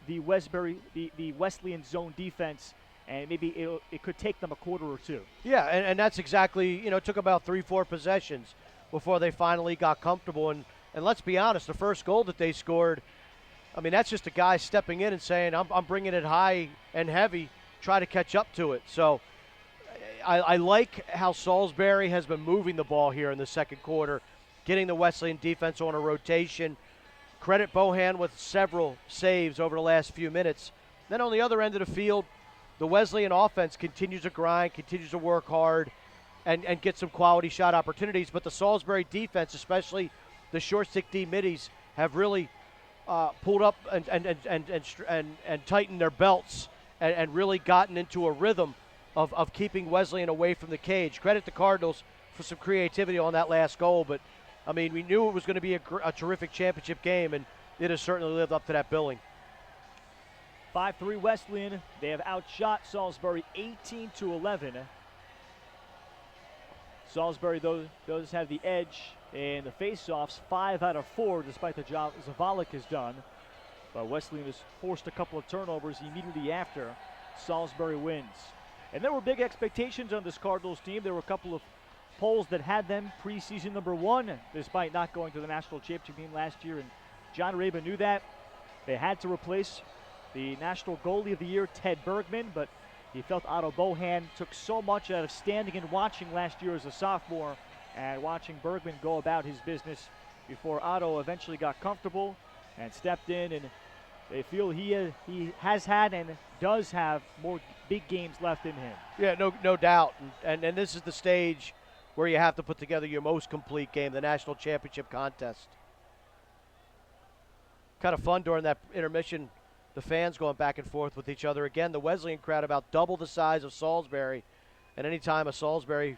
the Wesleyan zone defense, and maybe it could take them a quarter or two. Yeah, and that's exactly, it took about 3-4 possessions before they finally got comfortable. And let's be honest, the first goal that they scored, I mean, that's just a guy stepping in and saying, I'm bringing it high and heavy, try to catch up to it. So I like how Salisbury has been moving the ball here in the second quarter, getting the Wesleyan defense on a rotation. Credit Bohan with several saves over the last few minutes. Then on the other end of the field, the Wesleyan offense continues to grind, continues to work hard, and get some quality shot opportunities. But the Salisbury defense, especially the short stick D middies, have really pulled up and tightened their belts and really gotten into a rhythm of keeping Wesleyan away from the cage. Credit the Cardinals for some creativity on that last goal, but I mean, we knew it was going to be a terrific championship game, and it has certainly lived up to that billing. 5-3 Wesleyan. They have outshot Salisbury 18-11. Salisbury, though, does have the edge in the face-offs, 5 out of 4, despite the job Zavalik has done. But Wesleyan has forced a couple of turnovers immediately after Salisbury wins. And there were big expectations on this Cardinals team. There were a couple of polls that had them preseason number 1, despite not going to the national championship game last year. And John Rabin knew that. They had to replace the national goalie of the year, Ted Bergman, but he felt Otto Bohan took so much out of standing and watching last year as a sophomore and watching Bergman go about his business before Otto eventually got comfortable and stepped in, and they feel he has had and does have more big games left in him. Yeah, no doubt. And this is the stage where you have to put together your most complete game, the national championship contest. Kind of fun during that intermission, the fans going back and forth with each other. Again, the Wesleyan crowd about double the size of Salisbury, and anytime a Salisbury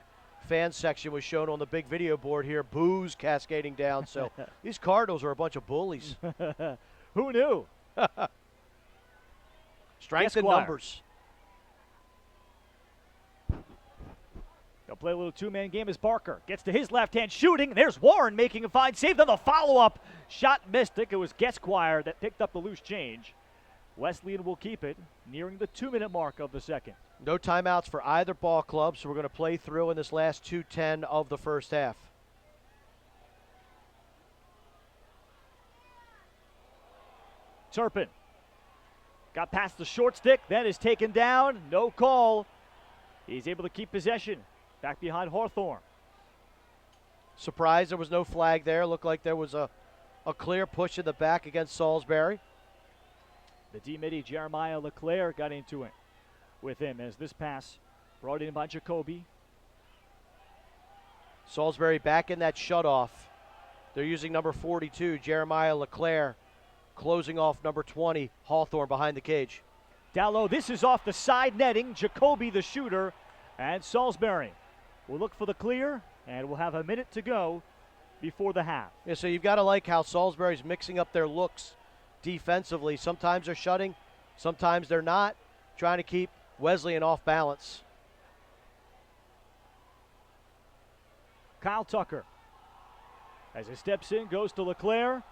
fan section was shown on the big video board here, boos cascading down. So these Cardinals are a bunch of bullies. Who knew? Strength in numbers. They'll play a little two-man game as Barker gets to his left hand shooting. There's Warren making a fine save. Then the follow-up shot missed it. It was Gesquire that picked up the loose change. Wesleyan will keep it, nearing the 2-minute mark of the second. No timeouts for either ball club, so we're going to play through in this last 2:10 of the first half. Turpin got past the short stick, then is taken down. No call. He's able to keep possession. Back behind Hawthorne. Surprised there was no flag there. Looked like there was a clear push in the back against Salisbury. The D-midi, Jeremiah LeClaire, got into it with him as this pass brought in by Jacoby. Salisbury back in that shutoff. They're using number 42, Jeremiah LeClaire, closing off number 20, Hawthorne, behind the cage. Down low, this is off the side netting. Jacoby, the shooter, and Salisbury will look for the clear, and we'll have a minute to go before the half. Yeah, so you've got to like how Salisbury's mixing up their looks defensively. Sometimes they're shutting, sometimes they're not, trying to keep Wesleyan off balance. Kyle Tucker, as he steps in, goes to LeClaire.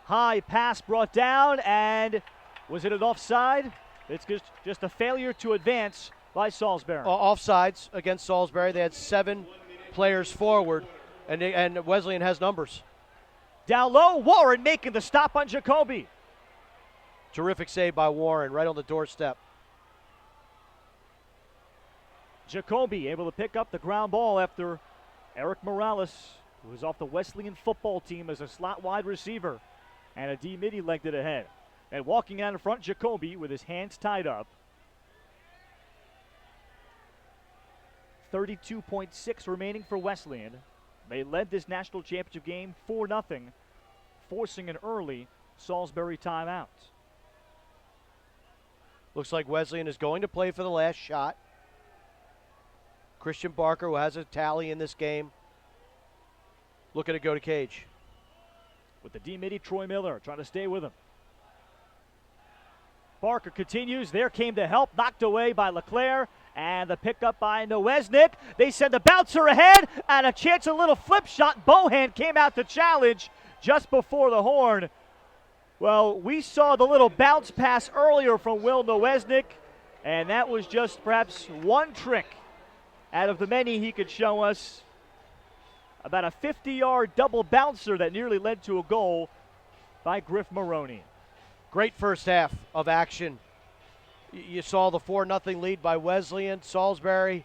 High pass brought down, and was it an offside? It's just a failure to advance by Salisbury. Offsides against Salisbury. They had 7 players forward, and Wesleyan has numbers. Down low, Warren making the stop on Jacoby. Terrific save by Warren, right on the doorstep. Jacoby able to pick up the ground ball after Eric Morales, who was off the Wesleyan football team as a slot wide receiver, and a D-midi legged it ahead. And walking out in front, Jacoby with his hands tied up. 32.6 remaining for Wesleyan. They led this national championship game 4-0, forcing an early Salisbury timeout. Looks like Wesleyan is going to play for the last shot. Christian Barker, who has a tally in this game, looking to go to cage. with the D-Midi, Troy Miller trying to stay with him. Barker continues. There came the help, knocked away by LeClaire, and the pickup by Nowesnik. They send a bouncer ahead, and a chance, a little flip shot. Bohan came out to challenge just before the horn. Well, we saw the little bounce pass earlier from Will Nowesnik, and that was just perhaps one trick out of the many he could show us. About a 50-yard double bouncer that nearly led to a goal by Griff Maroney. Great first half of action. You saw the 4-0 lead by Wesleyan. Salisbury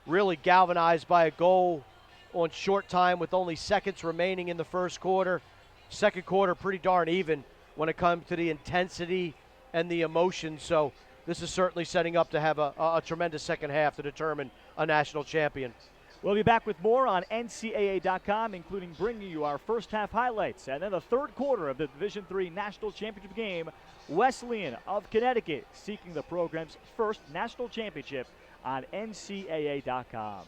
really galvanized by a goal on short time with only seconds remaining in the first quarter. Second quarter pretty darn even when it comes to the intensity and the emotion. So this is certainly setting up to have a tremendous second half to determine a national champion. We'll be back with more on NCAA.com, including bringing you our first half highlights. And then the third quarter of the Division III National Championship game, Wesleyan of Connecticut seeking the program's first national championship on NCAA.com.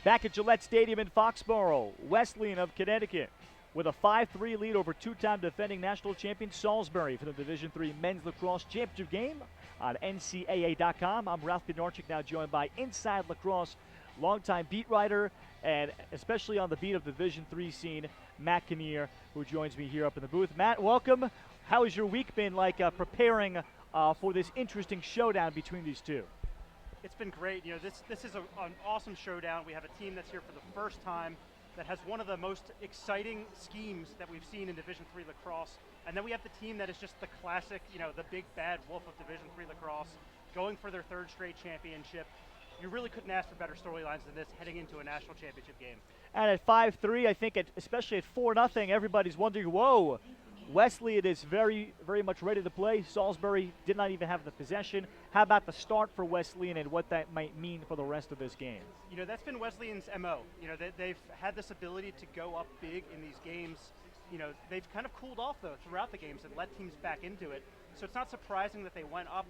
Back at Gillette Stadium in Foxborough, Wesleyan of Connecticut with a 5-3 lead over two-time defending national champion Salisbury for the Division III Men's Lacrosse Championship game on NCAA.com. I'm Ralph Bednarczyk, now joined by Inside Lacrosse longtime beat writer and especially on the beat of the Division III scene, Matt Kinnear, who joins me here up in the booth. Matt, welcome. How has your week been like preparing for this interesting showdown between these two? It's been great. You know, this is an awesome showdown. We have a team that's here for the first time that has one of the most exciting schemes that we've seen in Division III lacrosse. And then we have the team that is just the classic, you know, the big bad wolf of Division III lacrosse, going for their third straight championship. You really couldn't ask for better storylines than this heading into a national championship game. And at 5-3, I think, especially at 4-0, everybody's wondering, whoa, Wesleyan is very, very much ready to play. Salisbury did not even have the possession. How about the start for Wesleyan and what that might mean for the rest of this game? You know, that's been Wesleyan's MO. You know, they've had this ability to go up big in these games. You know, they've kind of cooled off, though, throughout the games and let teams back into it. So it's not surprising that they went up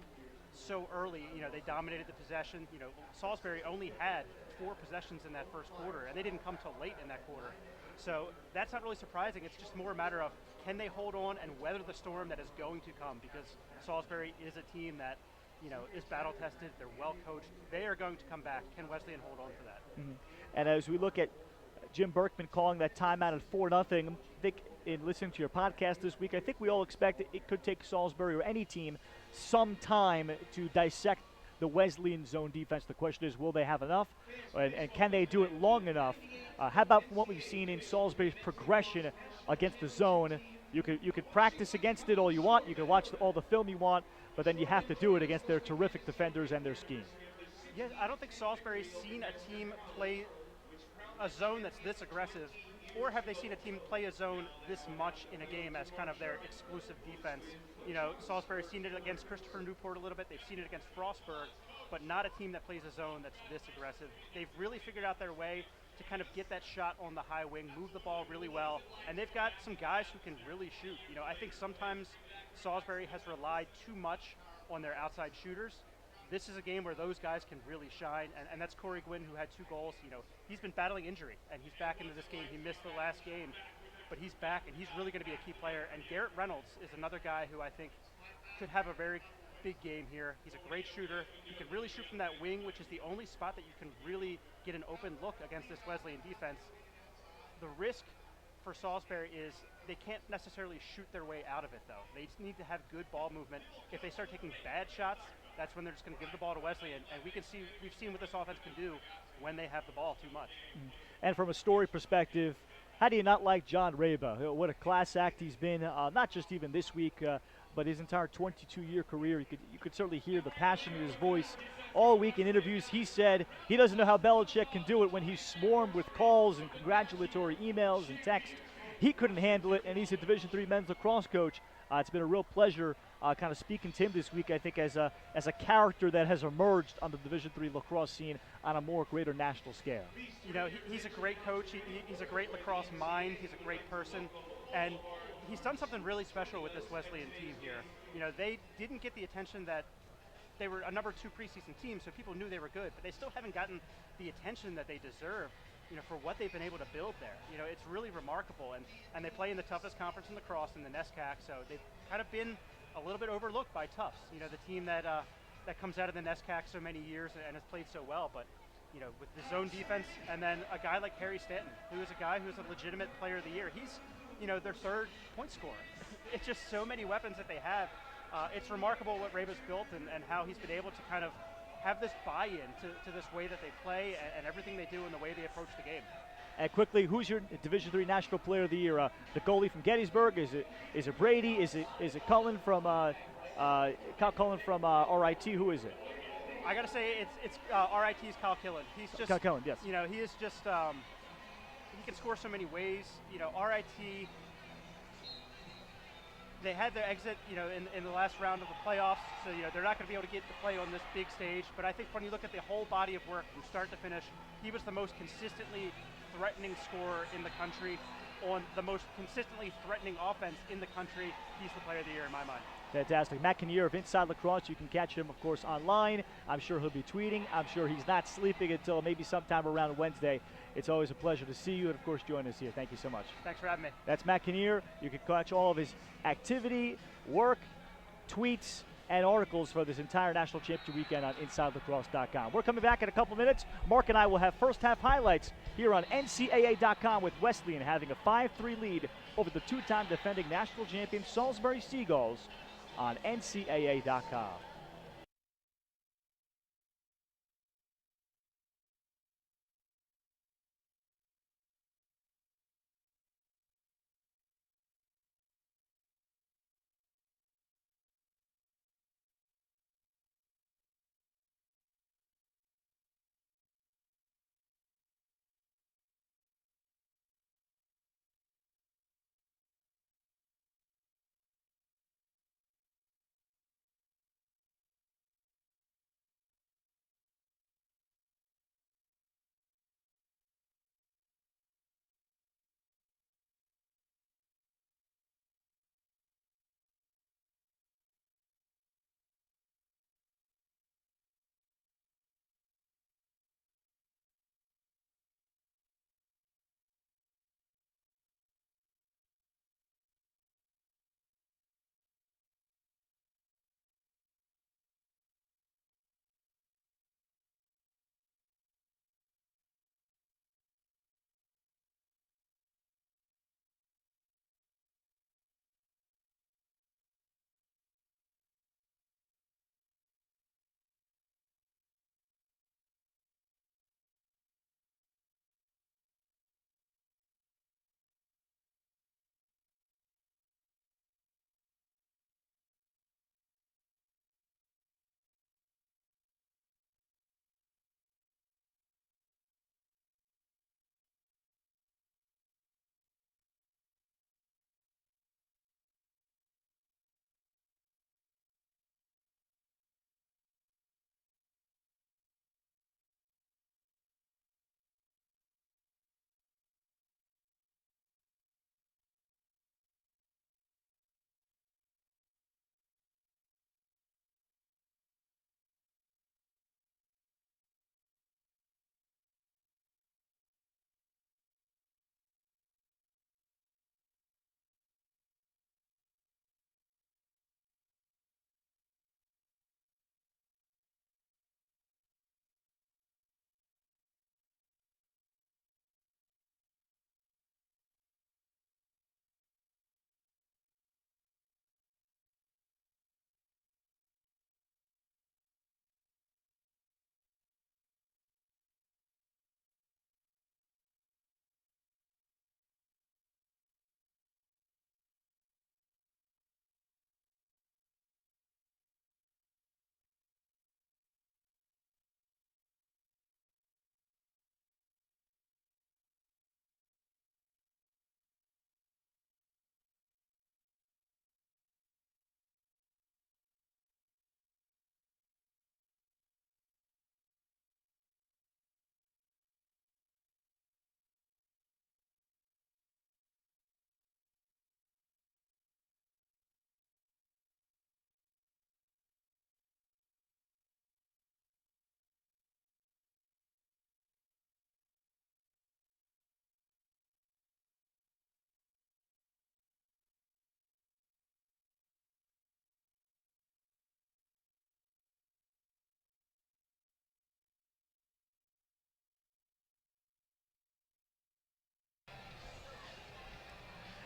so early. You know, they dominated the possession. You know, Salisbury only had 4 possessions in that first quarter, and they didn't come till late in that quarter. So that's not really surprising. It's just more a matter of, can they hold on and weather the storm that is going to come? Because Salisbury is a team that, you know, is battle tested. They're well coached. They are going to come back. Can Wesleyan hold on to that? And as we look at Jim Berkman calling that timeout at 4-0, I think in listening to your podcast this week, I think we all expect it could take Salisbury or any team some time to dissect the Wesleyan zone defense. The question is, will they have enough, and can they do it long enough? How about from what we've seen in Salisbury's progression against the zone? You could practice against it all you want. You can watch all the film you want, but then you have to do it against their terrific defenders and their scheme. Yeah, I don't think Salisbury's seen a team play a zone that's this aggressive, or have they seen a team play a zone this much in a game as kind of their exclusive defense? You know, Salisbury's seen it against Christopher Newport a little bit. They've seen it against Frostburg, but not a team that plays a zone that's this aggressive. They've really figured out their way to kind of get that shot on the high wing, move the ball really well, and they've got some guys who can really shoot. You know, I think sometimes Salisbury has relied too much on their outside shooters. This is a game where those guys can really shine, and that's Corey Gwynn, who had 2 goals. You know, he's been battling injury, and he's back into this game. He missed the last game, but he's back, and he's really going to be a key player. And Garrett Reynolds is another guy who I think could have a very big game here. He's a great shooter. He can really shoot from that wing, which is the only spot that you can really get an open look against this Wesleyan defense. The risk for Salisbury is they can't necessarily shoot their way out of it, though. They just need to have good ball movement. If they start taking bad shots, that's when they're just going to give the ball to Wesleyan, and we've seen what this offense can do when they have the ball too much. And from a story perspective, how do you not like John Reba? What a class act he's been, not just even this week, but his entire 22-year career. You could certainly hear the passion in his voice all week in interviews. He said he doesn't know how Belichick can do it when he's swarmed with calls and congratulatory emails and texts. He couldn't handle it, and he's a Division III men's lacrosse coach. It's been a real pleasure kind of speaking to him this week, I think, as a character that has emerged on the Division III lacrosse scene on a more greater national scale. You know, he's a great coach. He's a great lacrosse mind. He's a great person. And he's done something really special with this Wesleyan team here. You know, they didn't get the attention that they were a number 2 preseason team, so people knew they were good, but they still haven't gotten the attention that they deserve, you know, for what they've been able to build there. You know, it's really remarkable, and they play in the toughest conference in lacrosse in the NESCAC, so they've kind of been a little bit overlooked by Tufts, you know, the team that comes out of the NESCAC so many years and has played so well. But, you know, with the zone defense, and then a guy like Harry Stanton, who is a guy who's a legitimate player of the year. He's, you know, their 3rd point scorer. It's just so many weapons that they have. It's remarkable what Reba's built and how he's been able to kind of have this buy-in to this way that they play and everything they do and the way they approach the game. And quickly, who's your Division III National Player of the Year? The goalie from Gettysburg? Is it Brady? Is it Cullen from Kyle Cullen from RIT? Who is it? I gotta say it's RIT's Kyle Killen. He's just Kyle Cullen, yes. You know, he is just he can score so many ways. You know, RIT. They had their exit, you know, in the last round of the playoffs, so you know they're not going to be able to get to play on this big stage. But I think when you look at the whole body of work from start to finish, he was the most consistently threatening scorer in the country, on the most consistently threatening offense in the country. He's the player of the year in my mind. Fantastic. Matt Kinnear of Inside Lacrosse. You can catch him, of course, online. I'm sure he'll be tweeting. I'm sure he's not sleeping until maybe sometime around Wednesday. It's always a pleasure to see you, and, of course, join us here. Thank you so much. Thanks for having me. That's Matt Kinnear. You can catch all of his activity, work, tweets, and articles for this entire National Championship weekend on InsideLacrosse.com. We're coming back in a couple minutes. Mark and I will have first-half highlights here on NCAA.com with Wesleyan having a 5-3 lead over the 2-time defending national champion Salisbury Seagulls on NCAA.com.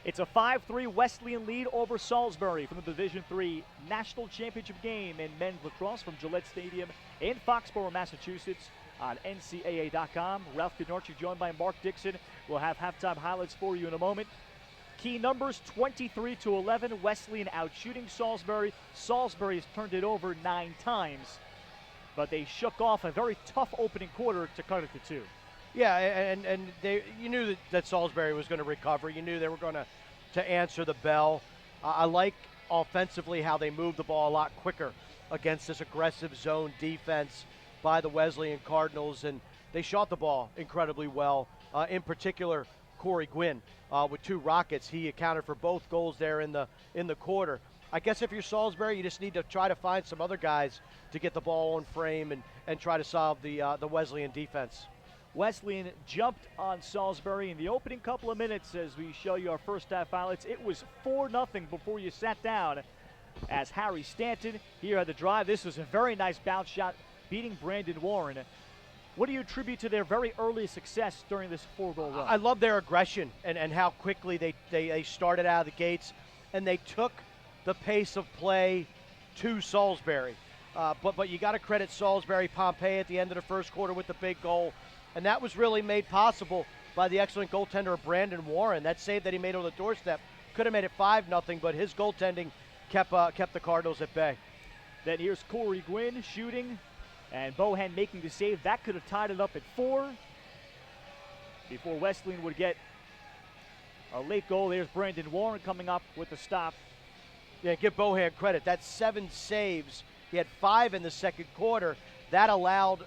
It's a 5-3 Wesleyan lead over Salisbury from the Division III National Championship game in men's lacrosse from Gillette Stadium in Foxborough, Massachusetts on NCAA.com. Ralph Kudnorchik joined by Mark Dixon. We'll have halftime highlights for you in a moment. Key numbers, 23-11, Wesleyan out shooting Salisbury. Salisbury has turned it over 9 times, but they shook off a very tough opening quarter to cut it to 2. Yeah, and you knew that Salisbury was going to recover. You knew they were going to answer the bell. I like offensively how they moved the ball a lot quicker against this aggressive zone defense by the Wesleyan Cardinals, and they shot the ball incredibly well. In particular, Corey Gwynn with 2 rockets. He accounted for both goals there in the quarter. I guess if you're Salisbury, you just need to try to find some other guys to get the ball on frame and try to solve the Wesleyan defense. Wesleyan jumped on Salisbury in the opening couple of minutes as we show you our first half highlights. It was 4-0 before you sat down as Harry Stanton here had the drive. This was a very nice bounce shot beating Brandon Warren. What do you attribute to their very early success during this 4-goal run? I love their aggression and how quickly they started out of the gates, and they took the pace of play to Salisbury. But you got to credit Salisbury Pompey at the end of the first quarter with the big goal. And that was really made possible by the excellent goaltender of Brandon Warren. That save that he made on the doorstep could have made it 5-0, but his goaltending kept the Cardinals at bay. Then here's Corey Gwynn shooting, and Bohan making the save. That could have tied it up at 4 before Wesleyan would get a late goal. There's Brandon Warren coming up with the stop. Yeah, give Bohan credit. That's 7 saves. He had 5 in the second quarter. That allowed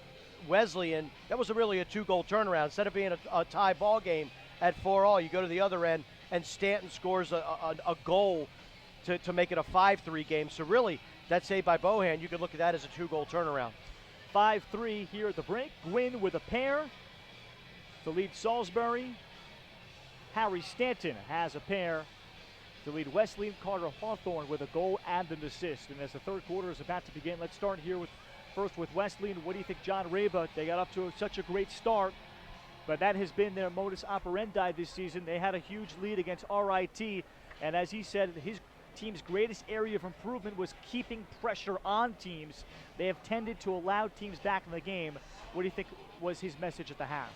Wesleyan, that was really a 2-goal turnaround. Instead of being a tie ball game at 4-all, you go to the other end, and Stanton scores a goal to make it a 5-3 game. So really, that save by Bohan, you could look at that as a 2-goal turnaround. 5-3 here at the break. Gwynn with a pair to lead Salisbury. Harry Stanton has a pair to lead Wesleyan. Carter Hawthorne with a goal and an assist. And as the third quarter is about to begin, let's start here first with Wesleyan. What do you think, John Reba? They got up to such a great start, but that has been their modus operandi this season. They had a huge lead against RIT, and as he said, his team's greatest area of improvement was keeping pressure on teams. They have tended to allow teams back in the game. What do you think was his message at the half?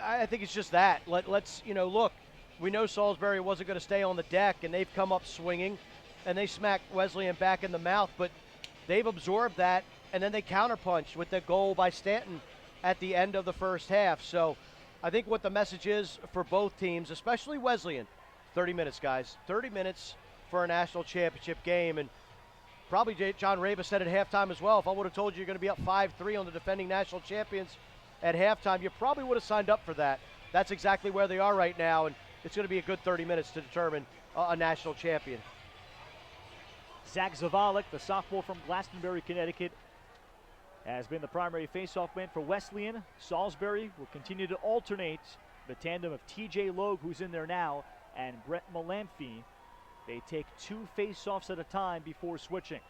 I think it's just that. Let's look, we know Salisbury wasn't going to stay on the deck, and they've come up swinging, and they smacked Wesleyan back in the mouth, but they've absorbed that, and then they counterpunched with the goal by Stanton at the end of the first half. So I think what the message is for both teams, especially Wesleyan, 30 minutes, guys. 30 minutes for a national championship game. And probably John Reba said at halftime as well, if I would have told you you're going to be up 5-3 on the defending national champions at halftime, you probably would have signed up for that. That's exactly where they are right now, and it's going to be a good 30 minutes to determine a national champion. Zach Zavalik, the sophomore from Glastonbury, Connecticut, has been the primary faceoff man for Wesleyan. Salisbury will continue to alternate the tandem of TJ Logue, who's in there now, and Brett Malamphy. They take 2 faceoffs at a time before switching.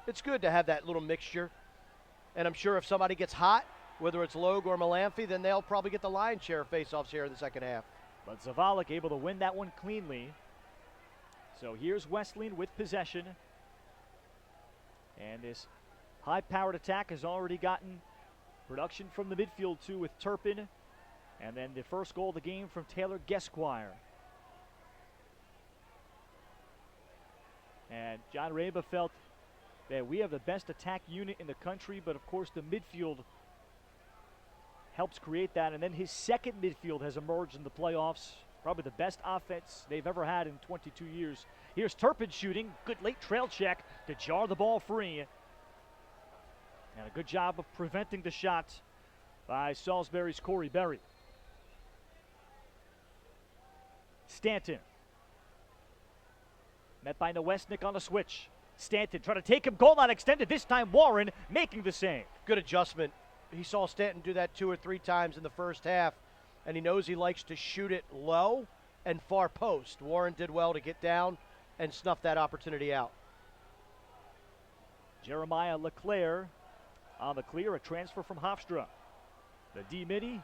It's good to have that little mixture, and I'm sure if somebody gets hot, whether it's Logue or Malamphy, then they'll probably get the lion's share of faceoffs here in the second half. But Zavalik able to win that one cleanly. So here's Wesleyan with possession, and this high-powered attack has already gotten production from the midfield, too, with Turpin. And then the first goal of the game from Taylor Gesquire. And John Reba felt that we have the best attack unit in the country, but, of course, the midfield helps create that. And then his second midfield has emerged in the playoffs. Probably the best offense they've ever had in 22 years. Here's Turpin shooting. Good late trail check to jar the ball free. And a good job of preventing the shot by Salisbury's Corey Berry. Stanton. Met by Nowesnik on the switch. Stanton trying to take him, goal line extended. This time Warren making the save. Good adjustment. He saw Stanton do that 2 or 3 times in the first half, and he knows he likes to shoot it low and far post. Warren did well to get down and snuff that opportunity out. Jeremiah LeClaire on the clear, a transfer from Hofstra. The D-Midi,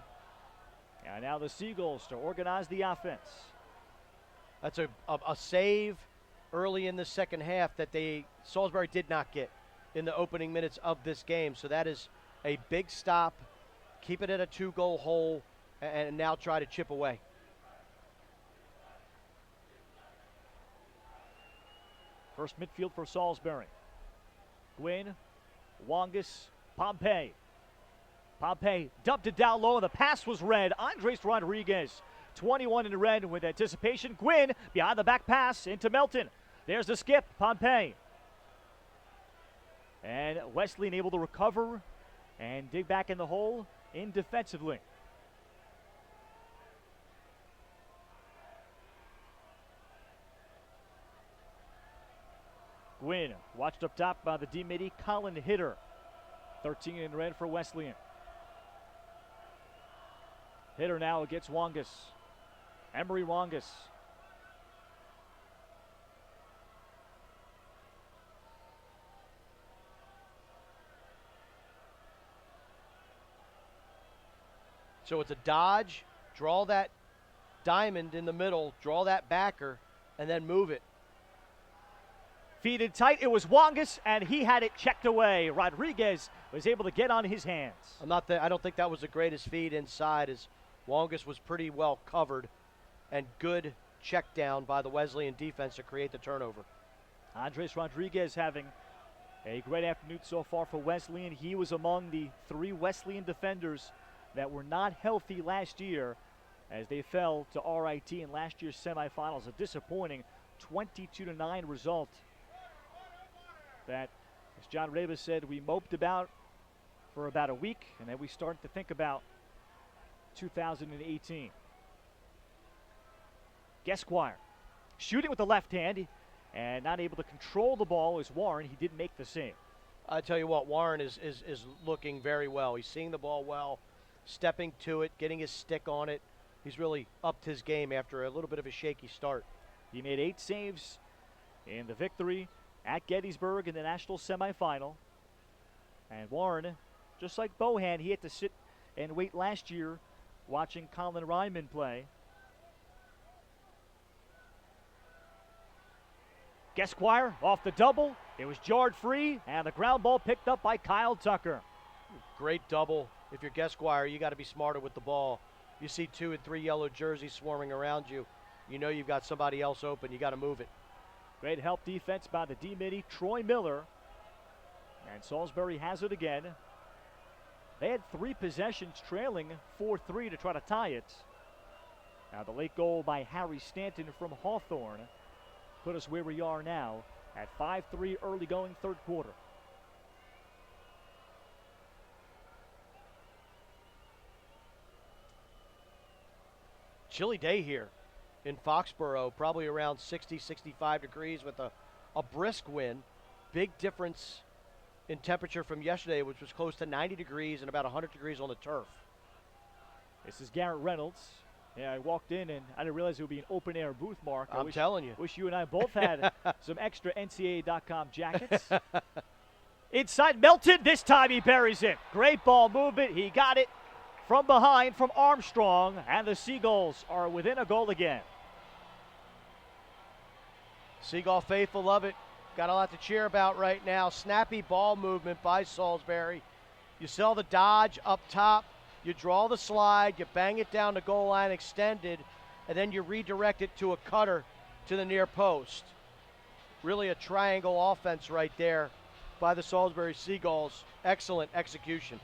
and now the Seagulls to organize the offense. That's a save early in the second half that Salisbury did not get in the opening minutes of this game. So that is a big stop. Keep it at a 2-goal hole and now try to chip away. First midfield for Salisbury. Gwynn, Wongus, Pompey. Pompey dumped it down low, and the pass was read. Andres Rodriguez, 21 in red with anticipation. Gwynn behind the back pass into Melton. There's the skip, Pompey. And Wesleyan able to recover and dig back in the hole in defensively. Gwynn watched up top by the D-midi, Colin Hitter. 13 in red for Wesleyan. Hitter now against Wongus. Emery Wongus. So it's a dodge, draw that diamond in the middle, draw that backer, and then move it. Feed in tight, it was Wongus, and he had it checked away. Rodriguez was able to get on his hands. I don't think that was the greatest feed inside, as Wongus was pretty well covered, and good check down by the Wesleyan defense to create the turnover. Andres Rodriguez having a great afternoon so far for Wesleyan. He was among the 3 Wesleyan defenders that were not healthy last year as they fell to RIT in last year's semifinals. A disappointing 22-9 result that, as John Rebus said, we moped about for about a week, and then we started to think about 2018. Gesquire shooting with the left hand and not able to control the ball as Warren. He didn't make the save. I tell you what, Warren is looking very well. He's seeing the ball well, stepping to it, getting his stick on it. He's really upped his game after a little bit of a shaky start. He made 8 saves in the victory at Gettysburg in the national semifinal. And Warren, just like Bohan, he had to sit and wait last year watching Colin Ryman play. Gesquire off the double. It was jarred free, and the ground ball picked up by Kyle Tucker. Great double. If you're Gesquire, you got to be smarter with the ball. You see 2 and 3 yellow jerseys swarming around you. You know you've got somebody else open. You got to move it. Great help defense by the D-midi, Troy Miller. And Salisbury has it again. They had 3 possessions trailing 4-3 to try to tie it. Now the late goal by Harry Stanton from Hawthorne put us where we are now at 5-3 early going third quarter. Chilly day here in Foxborough, probably around 60, 65 degrees with a brisk wind. Big difference in temperature from yesterday, which was close to 90 degrees and about 100 degrees on the turf. This is Garrett Reynolds. Yeah, I walked in and I didn't realize it would be an open-air booth, Mark. I'm telling you. Wish you and I both had some extra NCAA.com jackets. Inside Melton, this time he buries it. Great ball movement. He got it from behind from Armstrong, and the Seagulls are within a goal again. Seagull faithful love it. Got a lot to cheer about right now. Snappy ball movement by Salisbury. You saw the dodge up top. You draw the slide, you bang it down the goal line extended, and then you redirect it to a cutter to the near post. Really a triangle offense right there by the Salisbury Seagulls. Excellent execution.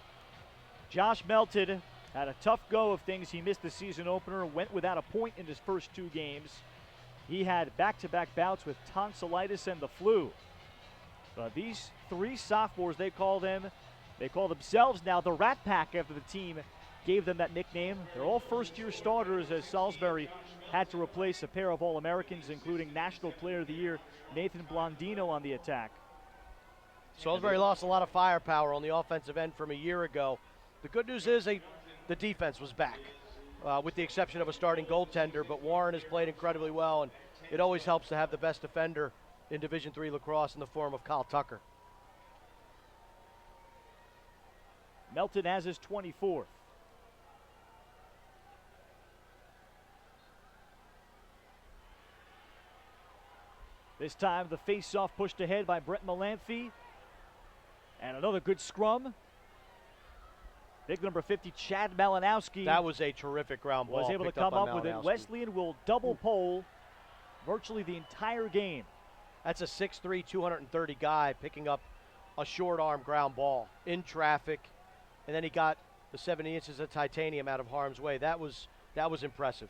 Josh Melton had a tough go of things. He missed the season opener, went without a point in his first 2 games. He had back-to-back bouts with tonsillitis and the flu. But these 3 sophomores, they call themselves now the Rat Pack after the team gave them that nickname. They're all first-year starters as Salisbury had to replace a pair of All-Americans, including National Player of the Year Nathan Blondino on the attack. Salisbury lost a lot of firepower on the offensive end from a year ago. The good news is the defense was back, with the exception of a starting goaltender, but Warren has played incredibly well, and it always helps to have the best defender in Division III lacrosse in the form of Kyle Tucker. Melton has his 24th. This time the face-off pushed ahead by Brett Malamphy. And another good scrum. Big number 50, Chad Malinowski. That was a terrific ground ball. Was able to come up with it. Wesleyan will double pole virtually the entire game. That's a 6'3", 230 guy picking up a short arm ground ball in traffic. And then he got the 70 inches of titanium out of harm's way. That was impressive.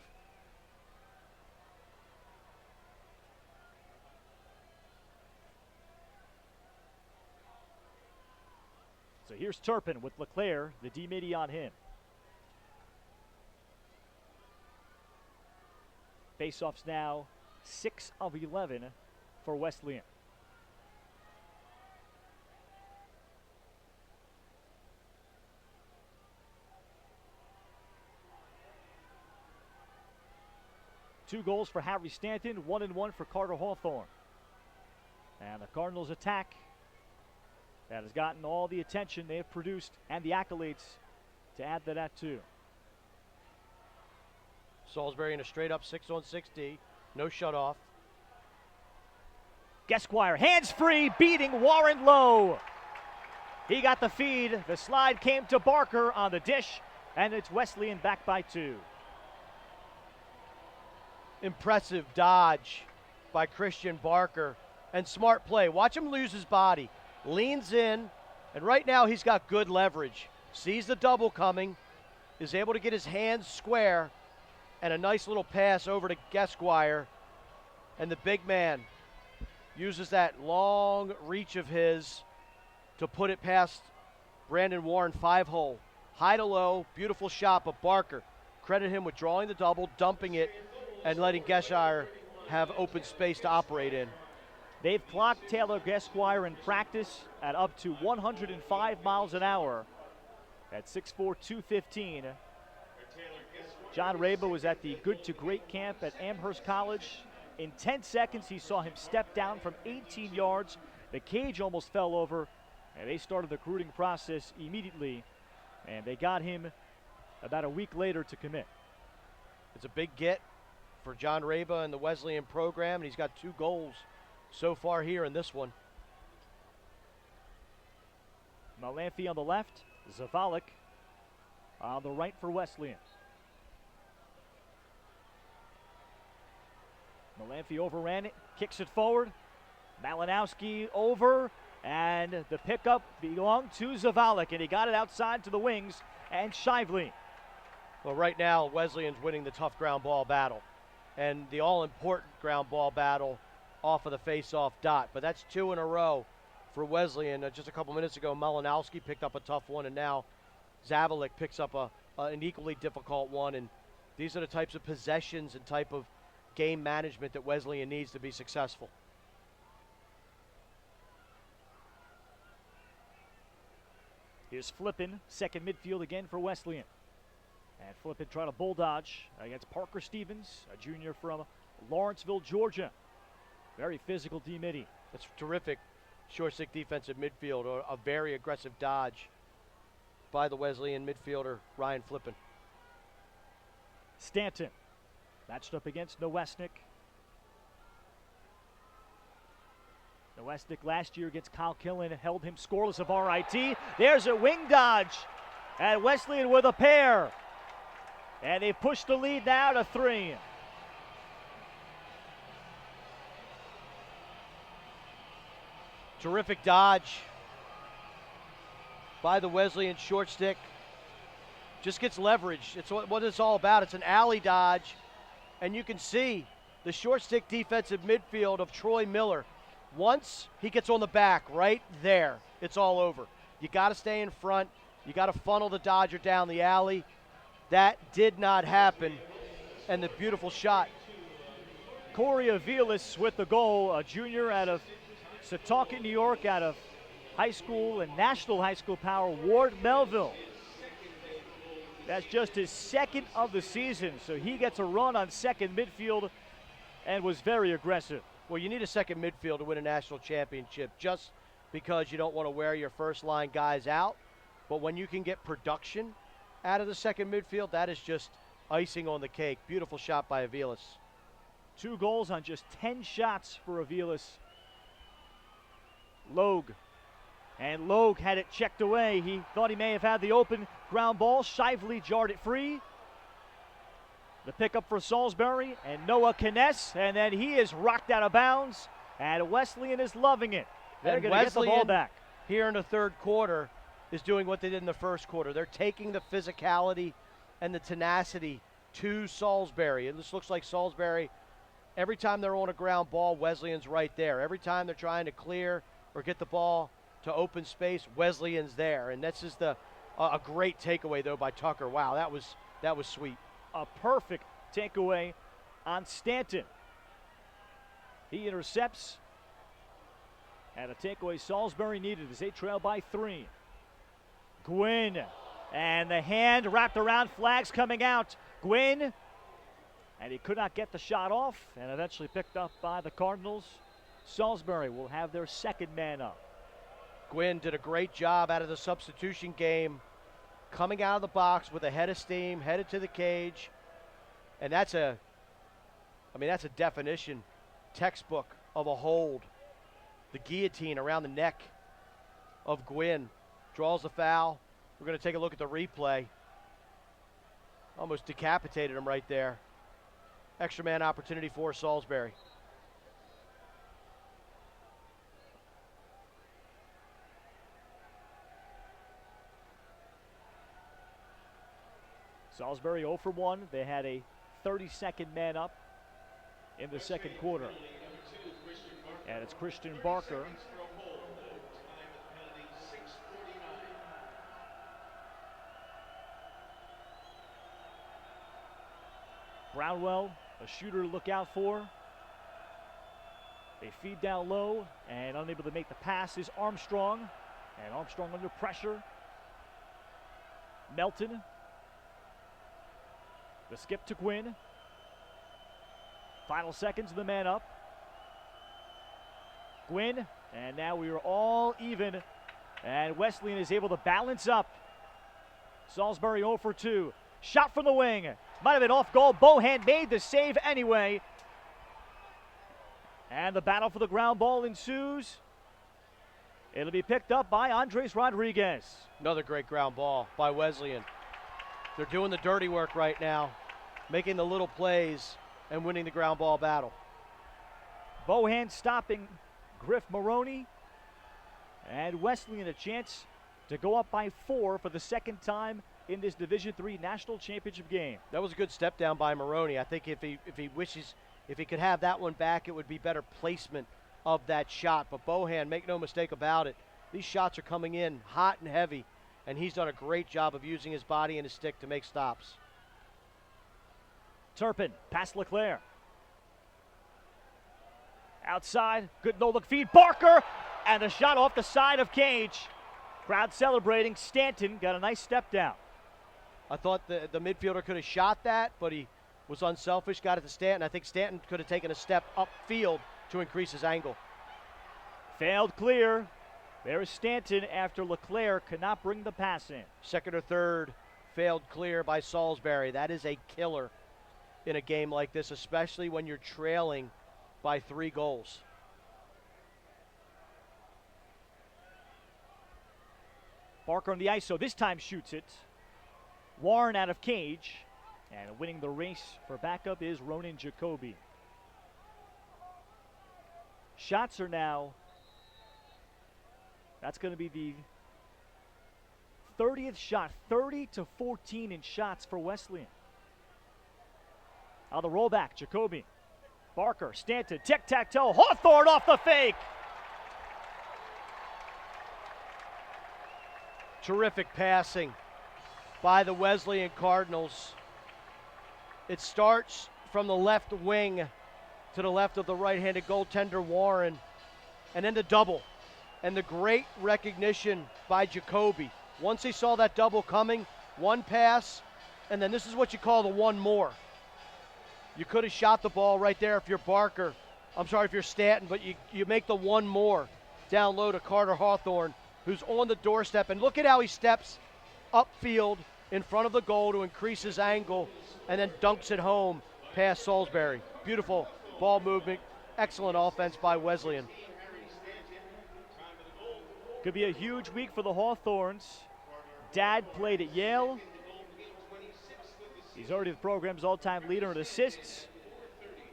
So here's Turpin with LeClaire, the D-midi on him. Faceoffs now 6 of 11 for Wesleyan. Two goals for Harry Stanton, 1 and 1 for Carter Hawthorne. And the Cardinals attack that has gotten all the attention they have produced and the accolades to add to that too. Salisbury in a straight up 6-on-6 D, no shut off. Gesquire, hands free, beating Warren Lowe. He got the feed. The slide came to Barker on the dish, and it's Wesleyan back by 2. Impressive dodge by Christian Barker and smart play. Watch him lose his body. Leans in, and right now he's got good leverage. Sees the double coming, is able to get his hands square, and a nice little pass over to Gesquire. And the big man uses that long reach of his to put it past Brandon Warren 5-hole. High to low, beautiful shot, but Barker, credit him with drawing the double, dumping it, and letting Gesquire have open space to operate in. They've clocked Taylor Gesquire in practice at up to 105 miles an hour at 6'4", 215. John Raba was at the Good to Great camp at Amherst College. In 10 seconds, he saw him step down from 18 yards. The cage almost fell over, and they started the recruiting process immediately, and they got him about a week later to commit. It's a big get for John Raba and the Wesleyan program, and he's got 2 goals so far here in this one. Malamphy on the left, Zavalik on the right for Wesleyan. Malamphy overran it, kicks it forward. Malinowski over, and the pickup belonged to Zavalik, and he got it outside to the wings and Shively. Well, right now, Wesleyan's winning the tough ground ball battle and the all-important ground ball battle off of the face-off dot. But that's 2 in a row for Wesleyan. Just a couple minutes ago, Malinowski picked up a tough one, and now Zavalik picks up an equally difficult one. And these are the types of possessions and type of game management that Wesleyan needs to be successful. Here's Flippin, second midfield again for Wesleyan. And Flippin trying to bull dodge against Parker Stevens, a junior from Lawrenceville, Georgia. Very physical D-midi. That's terrific short stick defensive midfield, or a very aggressive dodge by the Wesleyan midfielder, Ryan Flippin. Stanton matched up against Nowesnik. Nowesnik last year against Kyle Killen held him scoreless of RIT. There's a wing dodge, and Wesleyan with a pair. And they push the lead now to 3. Terrific dodge by the Wesleyan short stick. Just gets leverage. It's what it's all about. It's an alley dodge. And you can see the short stick defensive midfield of Troy Miller. Once he gets on the back right there, it's all over. You got to stay in front. You got to funnel the dodger down the alley. That did not happen. And the beautiful shot. Corey Aviles with the goal, a junior out of Setauket, New York, out of high school and national high school power, Ward Melville. That's just his second of the season, so he gets a run on second midfield and was very aggressive. Well, you need a second midfield to win a national championship, just because you don't want to wear your first line guys out. But when you can get production out of the second midfield, that is just icing on the cake. Beautiful shot by Aviles. 2 goals on just 10 shots for Aviles. Logue. And Logue had it checked away. He thought he may have had the open ground ball. Shively jarred it free. The pickup for Salisbury and Noah Kness, and then he is rocked out of bounds, and Wesleyan is loving it. They're going to get the ball back. Here in the third quarter is doing what they did in the first quarter. They're taking the physicality and the tenacity to Salisbury. And this looks like Salisbury, every time they're on a ground ball, Wesleyan's right there. Every time they're trying to clear or get the ball to open space, Wesleyan's there. And this is a great takeaway, though, by Tucker. Wow, that was sweet. A perfect takeaway on Stanton. He intercepts. And a takeaway Salisbury needed as they trail by 3. Gwynn. And the hand wrapped around, flags coming out. Gwynn. And he could not get the shot off, and eventually picked up by the Cardinals. Salisbury will have their second man up. Gwynn did a great job out of the substitution game, coming out of the box with a head of steam, headed to the cage. And that's a definition, textbook of a hold. The guillotine around the neck of Gwynn. Draws the foul. We're going to take a look at the replay. Almost decapitated him right there. Extra man opportunity for Salisbury. Salisbury 0 for 1. They had a 32nd man up in the second quarter. And it's Christian Barker. Brownwell, a shooter to look out for. They feed down low, and unable to make the pass is Armstrong. And Armstrong under pressure. Melton. The skip to Gwynn. Final seconds of the man up. Gwynn, and now we are all even. And Wesleyan is able to balance up. Salisbury 0 for 2. Shot from the wing. Might have been off goal. Bohan made the save anyway. And the battle for the ground ball ensues. It'll be picked up by Andres Rodriguez. Another great ground ball by Wesleyan. They're doing the dirty work right now, making the little plays and winning the ground ball battle. Bohan stopping Griff Maroney. And Wesleyan a chance to go up by 4 for the second time in this Division III National Championship game. That was a good step down by Maroney. I think if he could have that one back, it would be better placement of that shot. But Bohan, make no mistake about it, these shots are coming in hot and heavy, and he's done a great job of using his body and his stick to make stops. Turpin, past Leclerc. Outside, good no-look feed. Barker, and a shot off the side of cage. Crowd celebrating. Stanton got a nice step down. I thought the midfielder could have shot that, but he was unselfish, got it to Stanton. I think Stanton could have taken a step upfield to increase his angle. Failed clear. There's Stanton after Leclerc could not bring the pass in. Second or third failed clear by Salisbury. That is a killer in a game like this, especially when you're trailing by 3 goals. Barker on the ice, so this time shoots it. Warren out of cage. And winning the race for backup is Ronan Jacoby. Shots are now, that's going to be the 30th shot, 30-14 in shots for Wesleyan. On the rollback, Jacoby. Barker, Stanton, tic-tac-toe, Hawthorne off the fake. Terrific passing by the Wesleyan Cardinals. It starts from the left wing to the left of the right-handed goaltender Warren, and then the double. And the great recognition by Jacoby. Once he saw that double coming, one pass, and then this is what you call the one more. You could have shot the ball right there if you're Barker. I'm sorry, if you're Stanton, but you make the one more down low to Carter Hawthorne, who's on the doorstep. And look at how he steps upfield in front of the goal to increase his angle and then dunks it home past Salisbury. Beautiful ball movement, excellent offense by Wesleyan. Could be a huge week for the Hawthorns. Dad played at Yale. He's already the program's all-time leader in assists.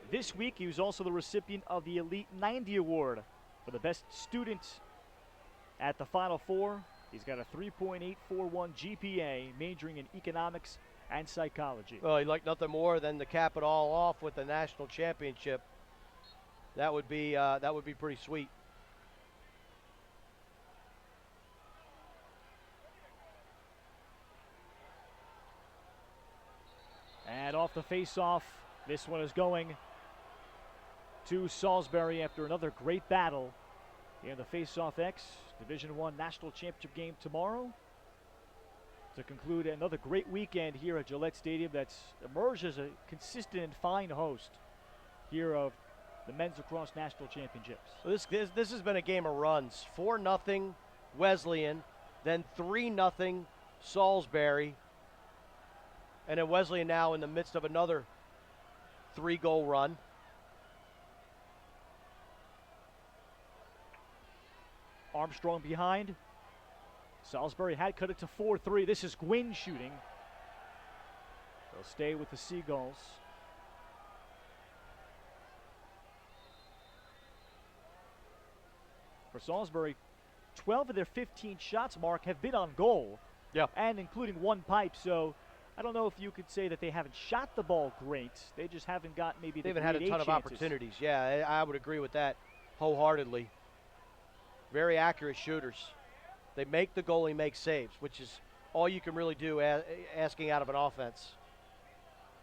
This week, he was also the recipient of the Elite 90 Award for the best student at the Final Four. He's got a 3.841 GPA, majoring in economics and psychology. Well, he'd like nothing more than to cap it all off with the national championship. That would be pretty sweet. And off the face-off, this one is going to Salisbury after another great battle in the Face-Off X Division I National Championship game tomorrow to conclude another great weekend here at Gillette Stadium that's emerged as a consistent and fine host here of the Men's Lacrosse National Championships. So this has been a game of runs. 4-0 Wesleyan, then 3-0 Salisbury, and then Wesleyan now in the midst of another 3-goal run. Armstrong behind. Salisbury had cut it to 4-3. This is Gwynn shooting. They'll stay with the Seagulls. For Salisbury, 12 of their 15 shots, Mark, have been on goal. Yeah. And including one pipe, so I don't know if you could say that they haven't shot the ball great. They just haven't got maybe They the haven't had a ton of chances. opportunities. Yeah, I would agree with that wholeheartedly. Very accurate shooters. They make the goalie make saves, which is all you can really do asking out of an offense.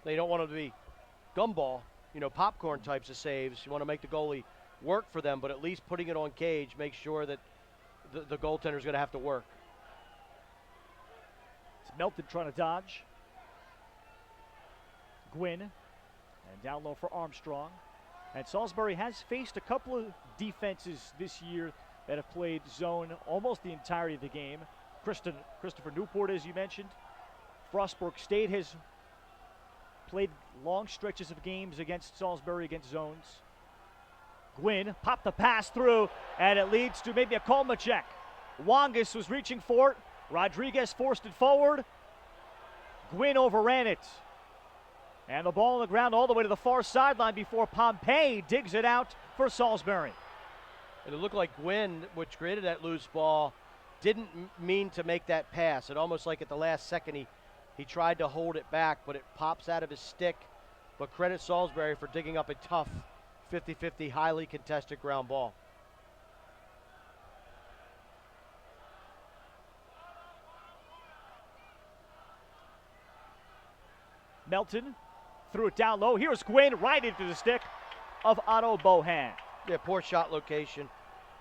They don't want them to be gumball, popcorn types of saves. You want to make the goalie work for them, but at least putting it on cage makes sure that the goaltender's going to have to work. It's Melton trying to dodge. Gwynn, and down low for Armstrong. And Salisbury has faced a couple of defenses this year that have played zone almost the entirety of the game. Christopher Newport, as you mentioned. Frostburg State has played long stretches of games against Salisbury against zones. Gwynn popped the pass through, and it leads to maybe a Kolma check. Wangus was reaching for it. Rodriguez forced it forward. Gwynn overran it. And the ball on the ground all the way to the far sideline before Pompey digs it out for Salisbury. And it looked like Gwynn, which created that loose ball, didn't mean to make that pass. It almost like at the last second he tried to hold it back, but it pops out of his stick. But credit Salisbury for digging up a tough 50-50 highly contested ground ball. Melton threw it down low. Here's Gwynn right into the stick of Otto Bohan. Yeah, poor shot location.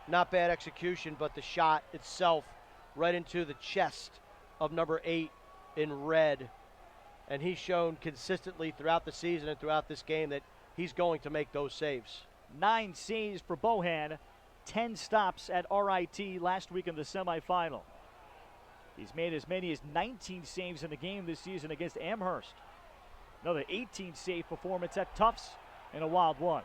Not bad execution, but the shot itself right into the chest of number 8 in red. And he's shown consistently throughout the season and throughout this game that he's going to make those saves. 9 saves for Bohan, 10 stops at RIT last week in the semifinal. He's made as many as 19 saves in the game this season against Amherst. Another 18 save performance at Tufts in a wild one.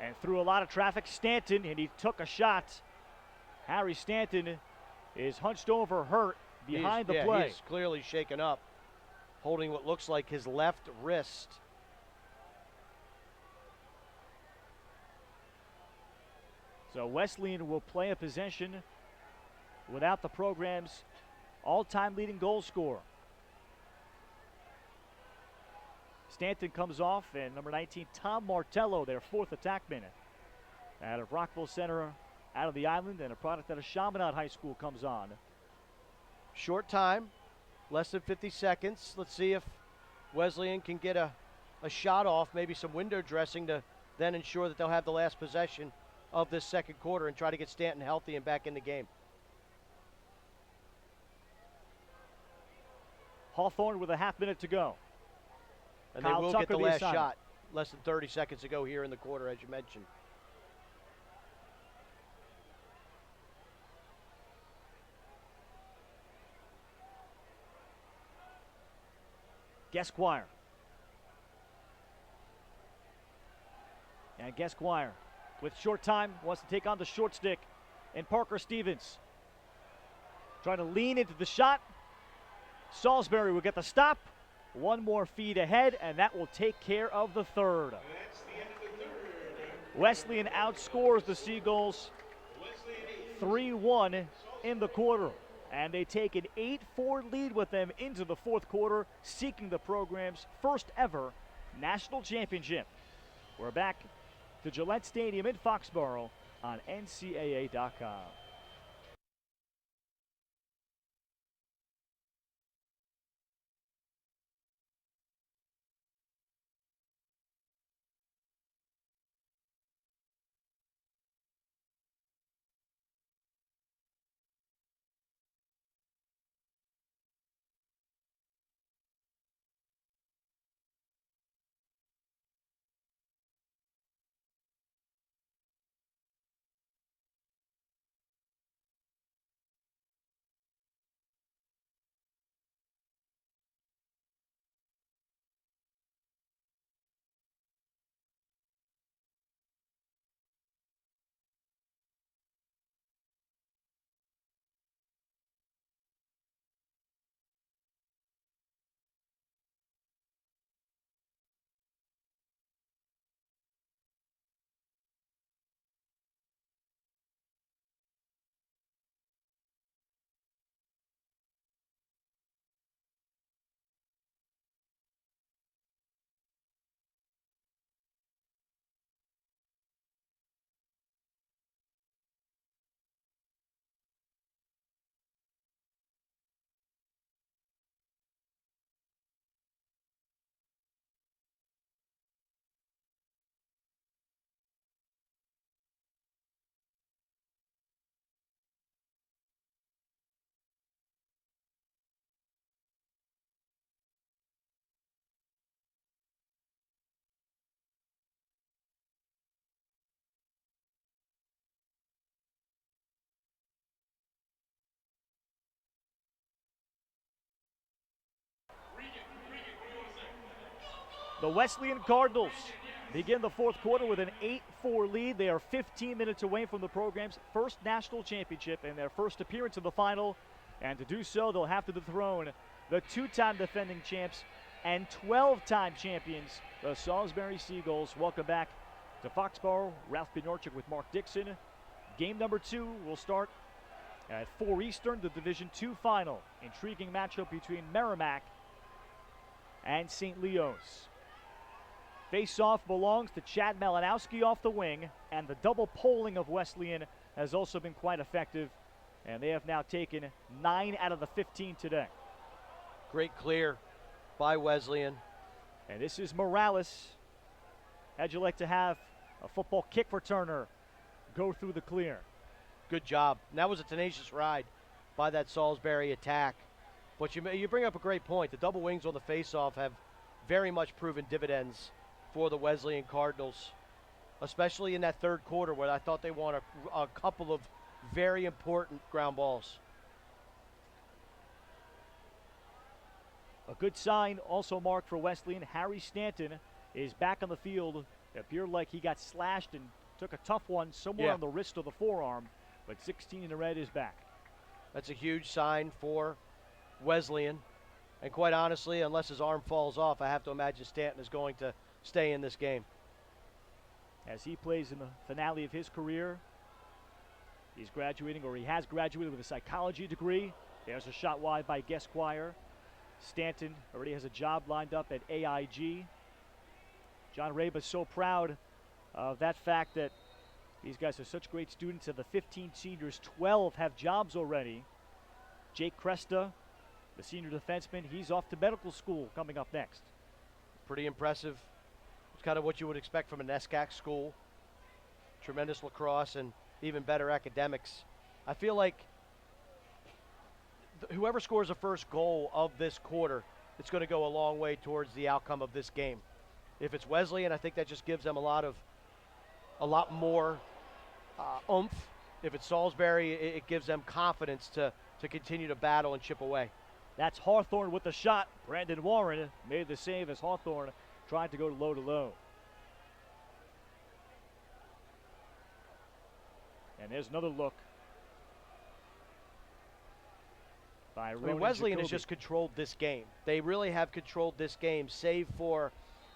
And through a lot of traffic, Stanton, and he took a shot. Harry Stanton is hunched over, hurt behind the play. He's clearly shaken up, holding what looks like his left wrist. So Wesleyan will play a possession without the program's all-time leading goal scorer. Stanton comes off, and number 19, Tom Martello, their 4th attackman out of Rockville Center, out of the island, and a product out of Chaminade High School comes on. Short time, less than 50 seconds. Let's see if Wesleyan can get a shot off, maybe some window dressing to then ensure that they'll have the last possession of this second quarter and try to get Stanton healthy and back in the game. Hawthorne with a half minute to go. And Kyle they will Tucker, get the the last assignment. shot less than 30 seconds to go here in the quarter, as you mentioned. Gesquire. And Guesquire, with short time, wants to take on the short stick. And Parker Stevens trying to lean into the shot. Salisbury will get the stop. One more feed ahead, and that will take care of the third. That's the end of the third. Wesleyan outscores the Seagulls 3-1 in the quarter. And they take an 8-4 lead with them into the fourth quarter, seeking the program's first ever national championship. We're back to Gillette Stadium in Foxborough on NCAA.com. The Wesleyan Cardinals begin the fourth quarter with an 8-4 lead. They are 15 minutes away from the program's first national championship and their first appearance in the final. And to do so, they'll have to dethrone the two-time defending champs and 12-time champions, the Salisbury Seagulls. Welcome back to Foxborough. Ralph Bjornchik with Mark Dixon. Game number 2 will start at 4 Eastern, the Division II final. Intriguing matchup between Merrimack and St. Leo's. Face-off belongs to Chad Malinowski off the wing, and the double polling of Wesleyan has also been quite effective, and they have now taken 9 out of the 15 today. Great clear by Wesleyan. And this is Morales. How'd you like to have a football kick returner go through the clear? Good job. And that was a tenacious ride by that Salisbury attack. But you bring up a great point. The double wings on the face-off have very much proven dividends for the Wesleyan Cardinals, especially in that third quarter where I thought they won a couple of very important ground balls. A good sign also marked for Wesleyan. Harry Stanton is back on the field. It appeared like he got slashed and took a tough one somewhere on the wrist or the forearm, but 16 in the red is back. That's a huge sign for Wesleyan. And quite honestly, unless his arm falls off, I have to imagine Stanton is going to stay in this game. As he plays in the finale of his career, he's graduating, or he has graduated with a psychology degree. There's a shot wide by Guesquire. Stanton already has a job lined up at AIG. John Raba's so proud of that fact that these guys are such great students. Of the 15 seniors, 12 have jobs already. Jake Cresta, the senior defenseman, he's off to medical school coming up next. Pretty impressive. It's kind of what you would expect from an SCAC school. Tremendous lacrosse and even better academics. I feel like whoever scores the first goal of this quarter, it's going to go a long way towards the outcome of this game. If it's Wesleyan, I think that just gives them a lot more oomph. If it's Salisbury, it gives them confidence to continue to battle and chip away. That's Hawthorne with the shot. Brandon Warren made the save as Hawthorne tried to go low to low. And there's another look by I mean, Ronan Wesleyan has Jacoby. just controlled this game. They really have controlled this game, save for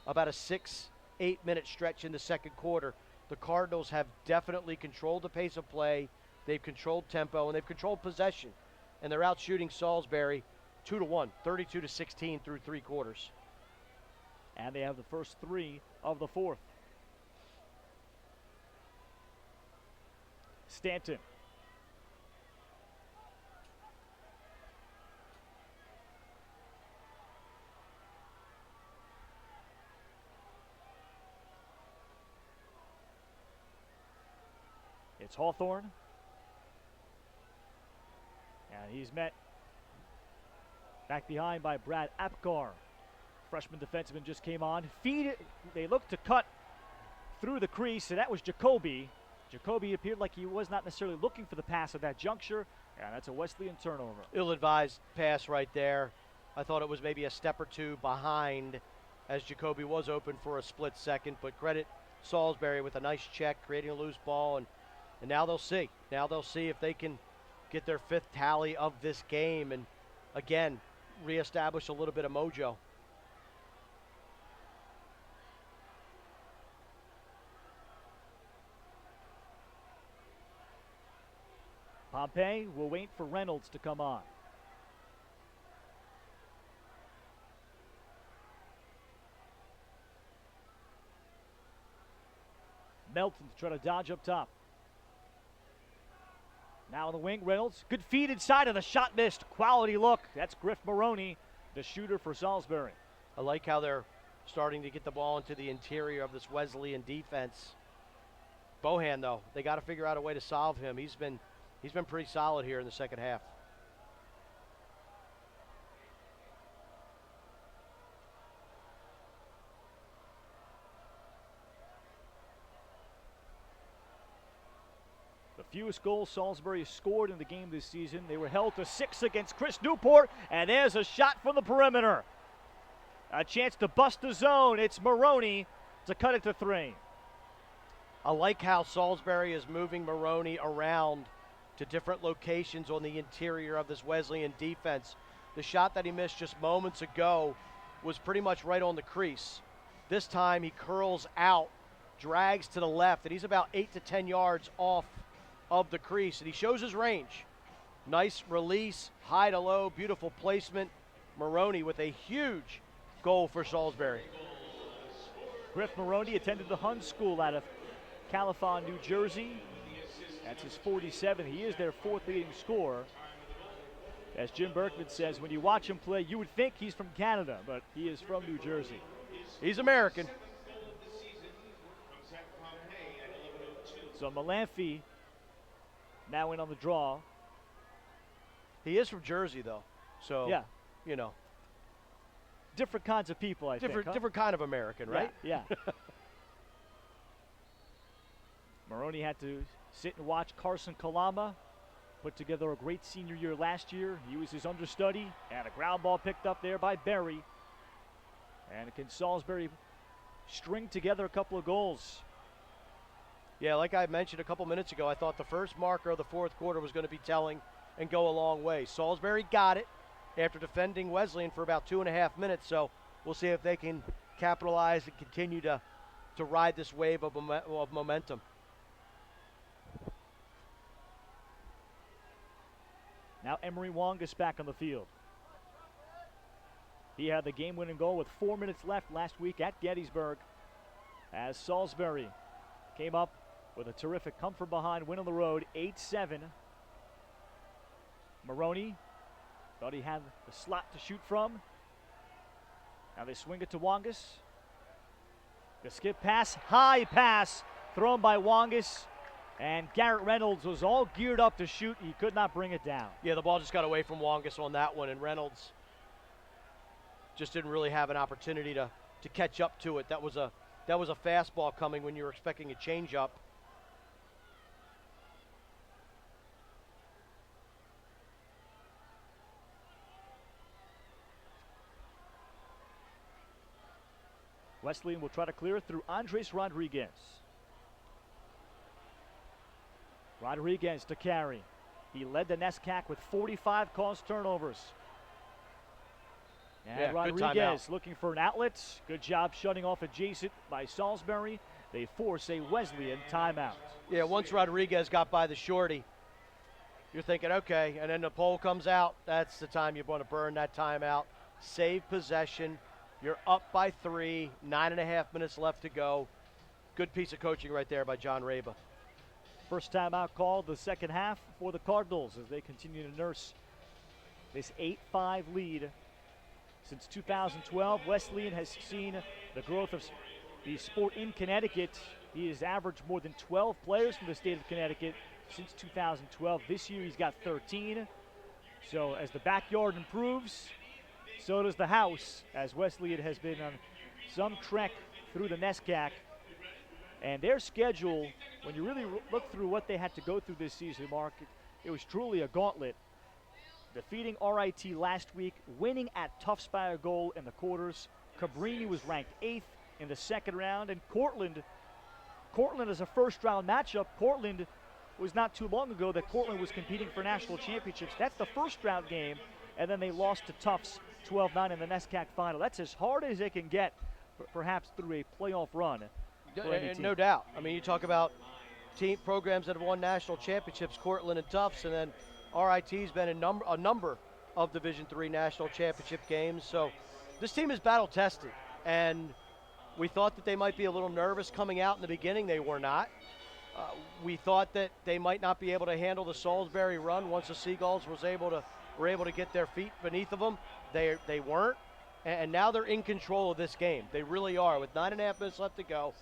about a 6-8 minute stretch in the second quarter. The Cardinals have definitely controlled the pace of play. They've controlled tempo, and they've controlled possession. And they're out shooting Salisbury 2-1, 32-16 through 3 quarters. And they have the first 3 of the fourth. Stanton. It's Hawthorne. And he's met back behind by Brad Apgar. Freshman defenseman just came on. Feed it. They looked to cut through the crease, and that was Jacoby. Jacoby appeared like he was not necessarily looking for the pass at that juncture, and that's a Wesleyan turnover. Ill-advised pass right there. I thought it was maybe a step or two behind, as Jacoby was open for a split second, but credit Salisbury with a nice check, creating a loose ball, and now they'll see. Now they'll see if they can get their 5th tally of this game and, again, reestablish a little bit of mojo. Pompey will wait for Reynolds to come on. Melton to try to dodge up top. Now on the wing, Reynolds. Good feed inside, and the shot missed. Quality look. That's Griff Maroney, the shooter for Salisbury. I like how they're starting to get the ball into the interior of this Wesleyan defense. Bohan, though, they got to figure out a way to solve him. He's been pretty solid here in the second half. The fewest goals Salisbury scored in the game this season. They were held to 6 against Chris Newport, and there's a shot from the perimeter. A chance to bust the zone. It's Maroney to cut it to 3. I like how Salisbury is moving Maroney around to different locations on the interior of this Wesleyan defense. The shot that he missed just moments ago was pretty much right on the crease. This time he curls out, drags to the left, and he's about 8 to 10 yards off of the crease, and he shows his range. Nice release, high to low, beautiful placement. Maroney with a huge goal for Salisbury. Griff Maroney attended the Hun School out of Califon, New Jersey. That's his 47. He is their 4th leading scorer. As Jim Berkman says, when you watch him play, you would think he's from Canada, but he is from New Jersey. He's American. So Malamphy now in on the draw. He is from Jersey, though. So, yeah, you know. Different kinds of people, I think. Huh? Different kind of American, right? Yeah. Maroney had to sit and watch Carson Kalama put together a great senior year last year. He was his understudy, and a ground ball picked up there by Berry. And can Salisbury string together a couple of goals? Yeah, like I mentioned a couple minutes ago, I thought the first marker of the fourth quarter was going to be telling and go a long way. Salisbury got it after defending Wesleyan for about 2.5 minutes, so we'll see if they can capitalize and continue to ride this wave of momentum. Now Emery Wong is back on the field. He had the game-winning goal with 4 minutes left last week at Gettysburg, as Salisbury came up with a terrific come from behind win on the road, 8-7. Maroney thought he had the slot to shoot from. Now they swing it to Wongus. The skip pass, high pass, thrown by Wongus. And Garrett Reynolds was all geared up to shoot. He could not bring it down. Yeah, the ball just got away from Wongus on that one, and Reynolds just didn't really have an opportunity to catch up to it. That was a fastball coming when you were expecting a changeup. Wesleyan will try to clear it through Andres Rodriguez. Rodriguez to carry. He led the NESCAC with 45 caused turnovers. And Yeah, good Rodriguez timeout. looking for an outlet. Good job shutting off adjacent by Salisbury. They force a Wesleyan timeout. Yeah, once Rodriguez got by the shorty, you're thinking, okay, and then the pole comes out. That's the time you want to burn that timeout. Save possession. You're up by 3, 9.5 minutes left to go. Good piece of coaching right there by John Raba. First timeout called the second half for the Cardinals as they continue to nurse this 8-5 lead. Since 2012, Wesleyan has seen the growth of the sport in Connecticut. He has averaged more than 12 players from the state of Connecticut since 2012. This year he's got 13. So as the backyard improves, so does the house, as Wesleyan has been on some trek through the NESCAC. And their schedule, when you really look through what they had to go through this season, Mark, it was truly a gauntlet. Defeating RIT last week, winning at Tufts by a goal in the quarters. Cabrini was ranked 8th in the second round, and Cortland is a first-round matchup. Cortland was not too long ago that Cortland was competing for national championships. That's the first-round game, and then they lost to Tufts 12-9 in the NESCAC final. That's as hard as they can get, perhaps through a playoff run. No doubt. I mean, you talk about team programs that have won national championships, Cortland and Tufts, and then RIT's been in a number of Division III national championship games. So this team is battle tested, and we thought that they might be a little nervous coming out in the beginning. They were not. We thought that they might not be able to handle the Salisbury run once the Seagulls were able to get their feet beneath of them. They weren't, and now they're in control of this game. They really are. With 9.5 minutes left to go,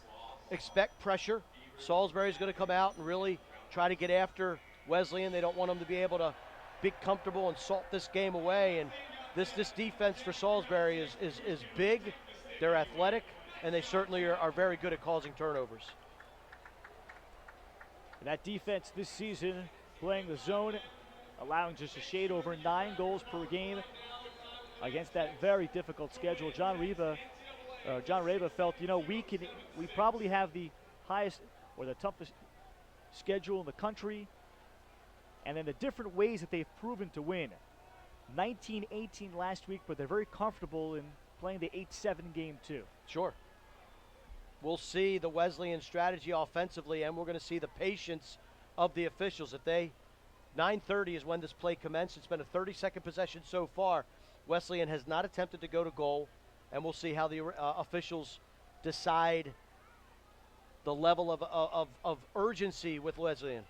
expect pressure. Salisbury's going to come out and really try to get after Wesleyan. They don't want them to be able to be comfortable and salt this game away. And this defense for Salisbury is big. They're athletic, and they certainly are very good at causing turnovers. And that defense this season, playing the zone, allowing just a shade over 9 goals per game against that very difficult schedule. John Raba felt, we probably have the highest or the toughest schedule in the country, and then the different ways that they've proven to win. 19-18 last week, but they're very comfortable in playing the 8-7 game too. Sure. We'll see the Wesleyan strategy offensively, and we're going to see the patience of the officials. 9:30 is when this play commenced. It's been a 30-second possession so far. Wesleyan has not attempted to go to goal, and we'll see how the officials decide the level of urgency with Wesleyan.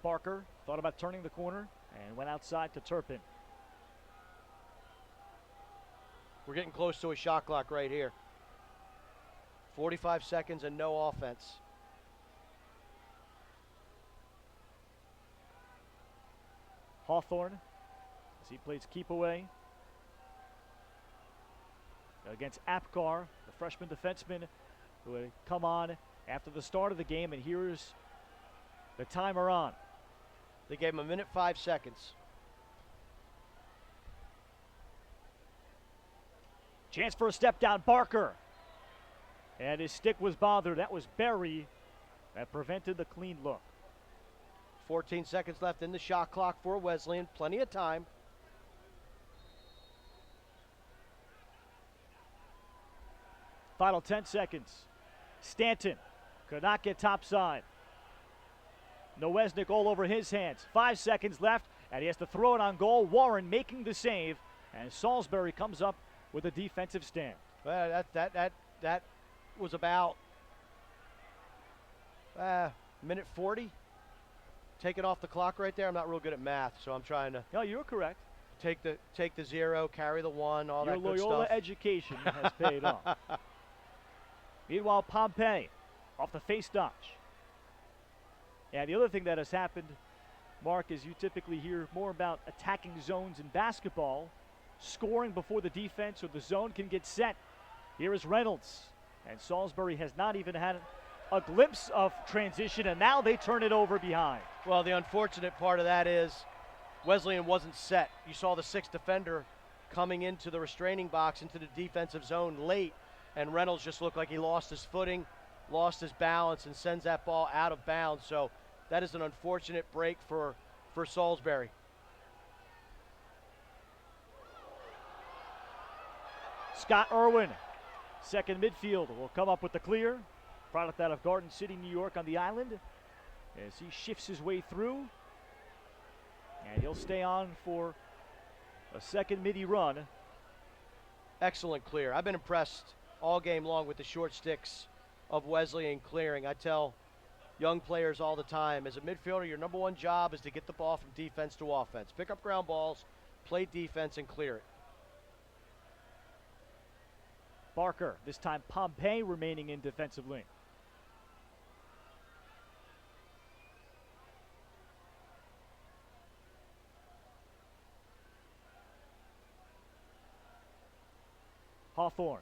Barker thought about turning the corner and went outside to Turpin. We're getting close to a shot clock right here. 45 seconds and no offense. Hawthorne, as he plays keep away against Apgar, the freshman defenseman who had come on after the start of the game, and here's the timer on. They gave him 1:05 seconds. Chance for a step down, Barker. And his stick was bothered. That was Berry that prevented the clean look. 14 seconds left in the shot clock for Wesleyan. Plenty of time. Final 10 seconds. Stanton could not get topside. Nowesnik all over his hands. 5 seconds left, and he has to throw it on goal. Warren making the save, and Salisbury comes up with a defensive stand. Well, that was about minute 40. Take it off the clock right there. I'm not real good at math, so I'm trying to. No, you're correct. Take the 0, carry the 1, all Your that good Loyola stuff. education has paid off. Meanwhile, Pompey off the face dodge. And the other thing that has happened, Mark, is you typically hear more about attacking zones in basketball, scoring before the defense or the zone can get set. Here is Reynolds, and Salisbury has not even had a glimpse of transition, and now they turn it over behind. Well, the unfortunate part of that is Wesleyan wasn't set. You saw the 6th defender coming into the restraining box, into the defensive zone late, and Reynolds just looked like he lost his footing, lost his balance and sends that ball out of bounds. So that is an unfortunate break for Salisbury. Scott Irwin, second midfield, will come up with the clear. Product out of Garden City, New York on the island. As he shifts his way through. And he'll stay on for a second midi run. Excellent clear. I've been impressed all game long with the short sticks of Wesleyan clearing. I tell young players all the time, as a midfielder, your number one job is to get the ball from defense to offense. Pick up ground balls, play defense, and clear it. Barker, this time Pompey remaining in defensive lane. Hawthorne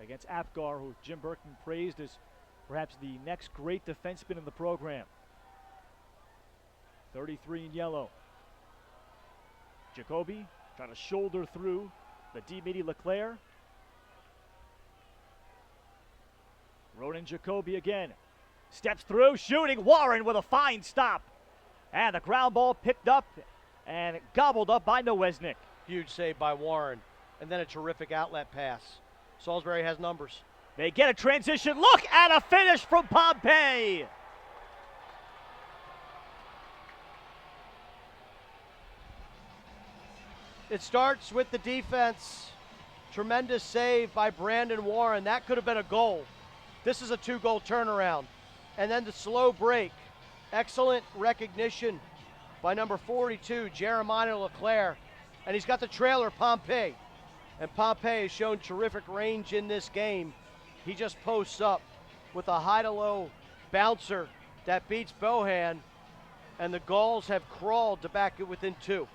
against Apgar, who Jim Berkman praised as perhaps the next great defenseman in the program. 33 in yellow. Jacoby trying to shoulder through the D-Midi Leclerc. Ronan Jacoby again. Steps through, shooting. Warren with a fine stop. And the ground ball picked up and gobbled up by Nowesnik. Huge save by Warren. And then a terrific outlet pass. Salisbury has numbers. They get a transition look and a finish from Pompey. It starts with the defense. Tremendous save by Brandon Warren. That could have been a goal. This is a 2-goal turnaround. And then the slow break. Excellent recognition by number 42, Jeremiah Leclerc. And he's got the trailer, Pompey. And Pompey has shown terrific range in this game. He just posts up with a high-to-low bouncer that beats Bohan. And the Gauls have crawled to back it within 2.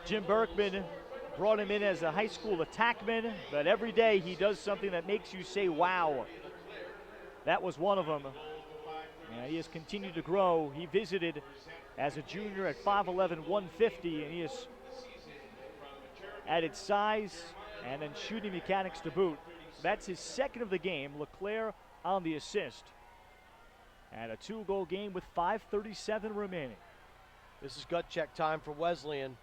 Jim Berkman brought him in as a high school attackman, but every day he does something that makes you say, wow. That was one of them. And he has continued to grow. He visited as a junior at 5'11", 150, and he has added size and then shooting mechanics to boot. That's his second of the game. Leclerc on the assist. And a 2-goal game with 5:37 remaining. This is gut check time for Wesleyan.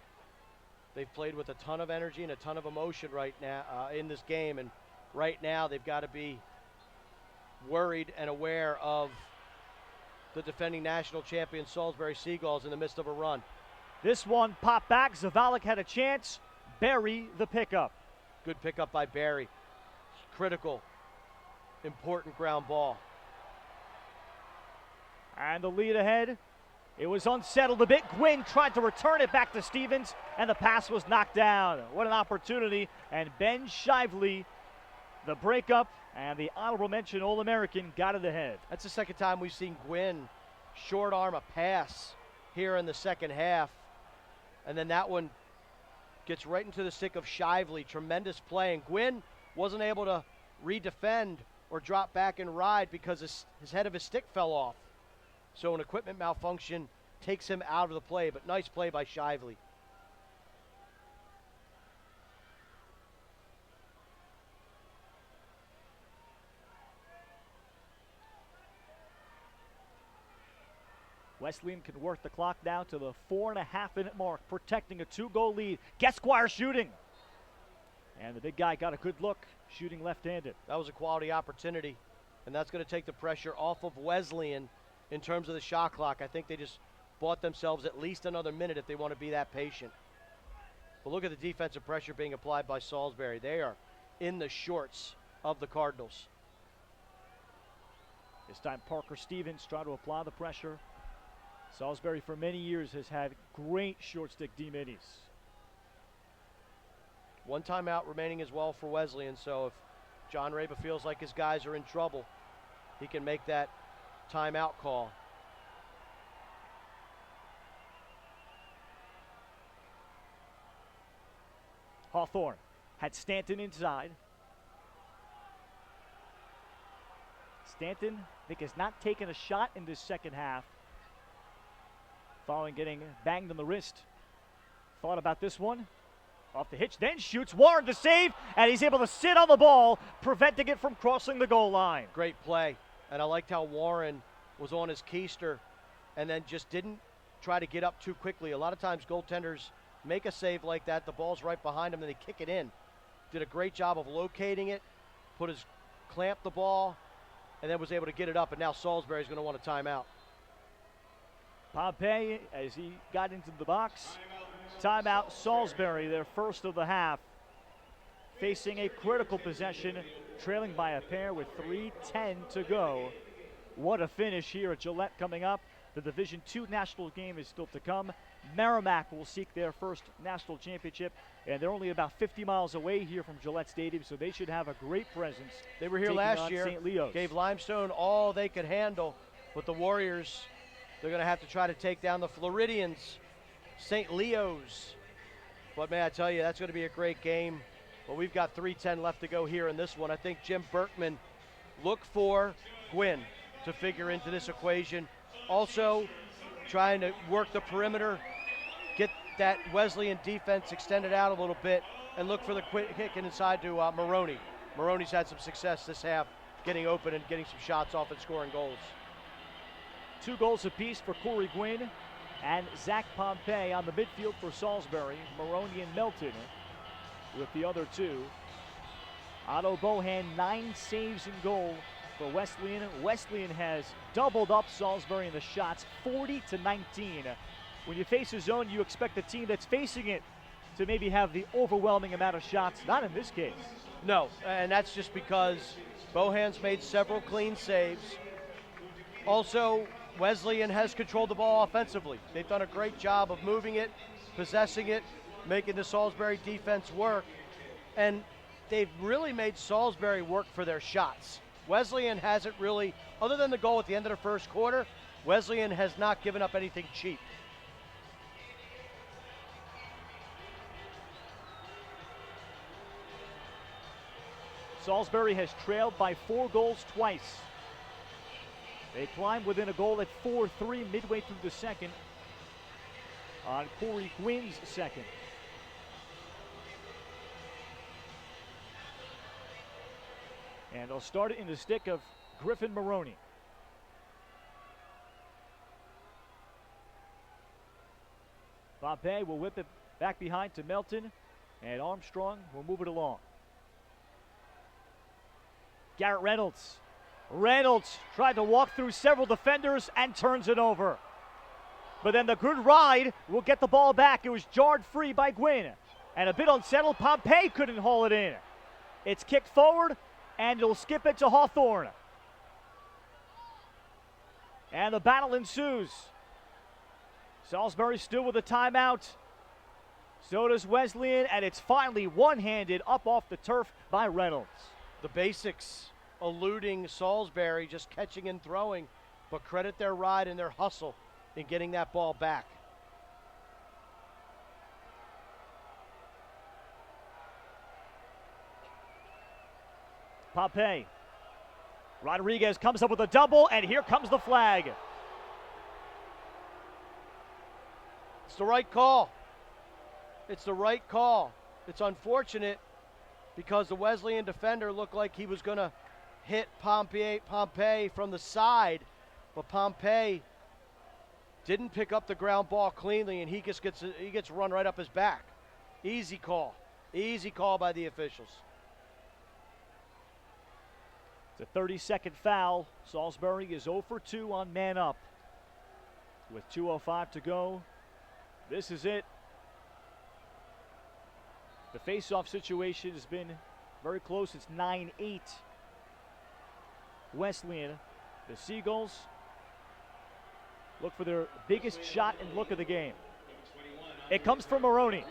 They've played with a ton of energy and a ton of emotion right now in this game, and right now they've got to be worried and aware of the defending national champion Salisbury Seagulls in the midst of a run. This one popped back. Zavalik had a chance. Barry the pickup. Good pickup by Barry. Critical, important ground ball. And the lead ahead. It was unsettled a bit. Gwynn tried to return it back to Stevens, and the pass was knocked down. What an opportunity. And Ben Shively, the breakup, and the honorable mention All-American got it ahead. That's the second time we've seen Gwynn short arm a pass here in the second half. And then that one gets right into the stick of Shively. Tremendous play. And Gwynn wasn't able to redefend or drop back and ride because his head of his stick fell off. So an equipment malfunction takes him out of the play, but nice play by Shively. Wesleyan can work the clock down to the 4.5-minute mark, protecting a 2-goal lead. Gesquire shooting. And the big guy got a good look, shooting left-handed. That was a quality opportunity, and that's going to take the pressure off of Wesleyan in terms of the shot clock. I think they just bought themselves at least another minute if they want to be that patient. But look at the defensive pressure being applied by Salisbury. They are in the shorts of the Cardinals. This time Parker Stevens trying to apply the pressure. Salisbury for many years has had great short stick D-middies. One timeout remaining as well for Wesleyan, so if John Raba feels like his guys are in trouble, he can make that timeout call. Hawthorne had Stanton inside. Stanton, I think, has not taken a shot in this second half following getting banged on the wrist. Thought about this one. Off the hitch, then shoots. Warren to save, and he's able to sit on the ball, preventing it from crossing the goal line. Great play. And I liked how Warren was on his keister and then just didn't try to get up too quickly. A lot of times goaltenders make a save like that. The ball's right behind him, and they kick it in. Did a great job of locating it, clamped the ball, and then was able to get it up. And now Salisbury's going to want a timeout. Pompey, as he got into the box. Timeout, Salisbury, their first of the half. Facing a critical possession, trailing by a pair with 3:10 to go. What a finish here at Gillette coming up. The Division II national game is still to come. Merrimack will seek their first national championship, and they're only about 50 miles away here from Gillette Stadium, so they should have a great presence. They were here last year, St. Leo's. Gave Limestone all they could handle, but the Warriors, they're going to have to try to take down the Floridians, St. Leo's. But man, I tell you, that's going to be a great game. But we've got 3:10 left to go here in this one. I think Jim Berkman, look for Gwynn to figure into this equation. Also, trying to work the perimeter, get that Wesleyan defense extended out a little bit, and look for the quick kick inside to Maroney. Maroney's had some success this half, getting open and getting some shots off and scoring goals. 2 goals apiece for Corey Gwynn and Zach Pompey on the midfield for Salisbury. Maroney and Melton with the other 2. Otto Bohan, 9 saves in goal for Wesleyan. Wesleyan has doubled up Salisbury in the shots, 40-19. When you face a zone, you expect the team that's facing it to maybe have the overwhelming amount of shots. Not in this case. No, and that's just because Bohan's made several clean saves. Also, Wesleyan has controlled the ball offensively. They've done a great job of moving it, possessing it, making the Salisbury defense work. And they've really made Salisbury work for their shots. Wesleyan hasn't really, other than the goal at the end of the first quarter, Wesleyan has not given up anything cheap. Salisbury has trailed by 4 goals twice. They climbed within a goal at 4-3 midway through the second on Corey Gwynn's second. And they'll start it in the stick of Griffin Maroney. Pompey will whip it back behind to Melton, and Armstrong will move it along. Garrett Reynolds. Reynolds tried to walk through several defenders and turns it over. But then the good ride will get the ball back. It was jarred free by Gwynn. And a bit unsettled, Pompey couldn't haul it in. It's kicked forward, and it'll skip it to Hawthorne. And the battle ensues. Salisbury still with a timeout. So does Wesleyan, and it's finally one-handed up off the turf by Reynolds. The basics eluding Salisbury, just catching and throwing, but credit their ride and their hustle in getting that ball back. Pompey. Rodriguez comes up with a double, and here comes the flag. It's the right call. It's the right call. It's unfortunate because the Wesleyan defender looked like he was going to hit Pompey from the side, but Pompey didn't pick up the ground ball cleanly, and he gets run right up his back. Easy call by the officials. It's a 30-second foul. Salisbury is 0 for 2 on man up. With 2:05 to go, this is it. The face-off situation has been very close. It's 9-8. Wesleyan. The Seagulls look for their biggest shot and look of the game. It comes from Maroney.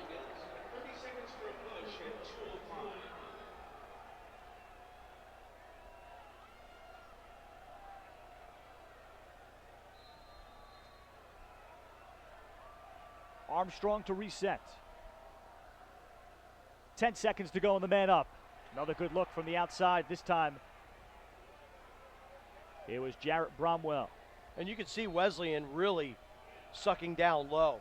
Armstrong to reset. 10 seconds to go in the man up. Another good look from the outside. This time it was Jarrett Bromwell. And you can see Wesleyan really sucking down low.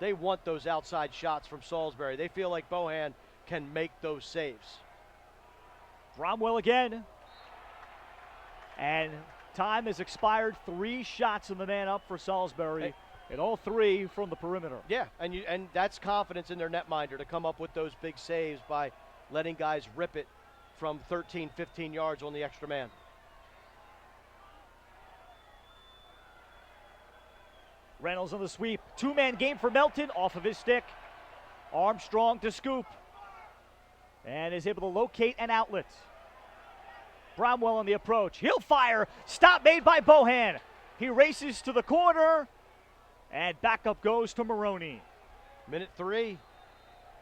They want those outside shots from Salisbury. They feel like Bohan can make those saves. Bromwell again. And time has expired. 3 shots in the man up for Salisbury, and all 3 from the perimeter. Yeah, and that's confidence in their netminder to come up with those big saves by letting guys rip it from 13, 15 yards on the extra man. Reynolds on the sweep. 2-man game for Melton off of his stick. Armstrong to scoop. And is able to locate an outlet. Bromwell on the approach. He'll fire. Stop made by Bohan. He races to the corner. And backup goes to Maroney. Minute 3.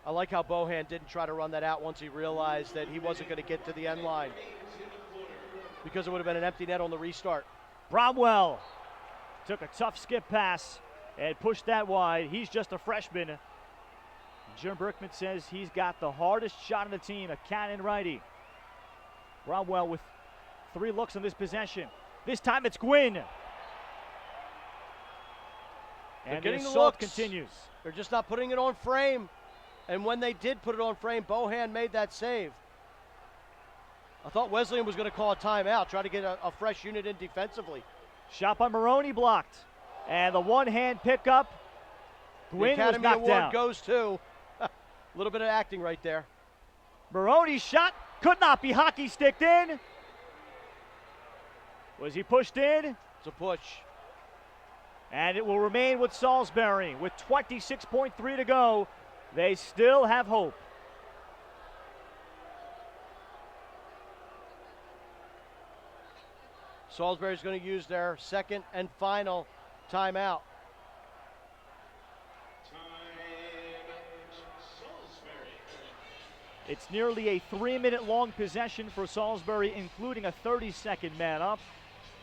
I like how Bohan didn't try to run that out once he realized that he wasn't going to get to the end line, because it would have been an empty net on the restart. Bromwell took a tough skip pass and pushed that wide. He's just a freshman. Jim Berkman says he's got the hardest shot on the team, a cannon righty. Bromwell with 3 looks on this possession. This time it's Gwynn. And the assault continues. They're just not putting it on frame. And when they did put it on frame, Bohan made that save. I thought Wesleyan was going to call a timeout, try to get a fresh unit in defensively. Shot by Maroney blocked. And the one-hand pickup. Gwynn the Academy was knocked Award down. Goes to. A little bit of acting right there. Maroney's shot could not be hockey sticked in. Was he pushed in? It's a push. And it will remain with Salisbury with 26.3 to go. They still have hope. Salisbury's going to use their second and final timeout. It's nearly a 3-minute long possession for Salisbury, including a 30-second man up.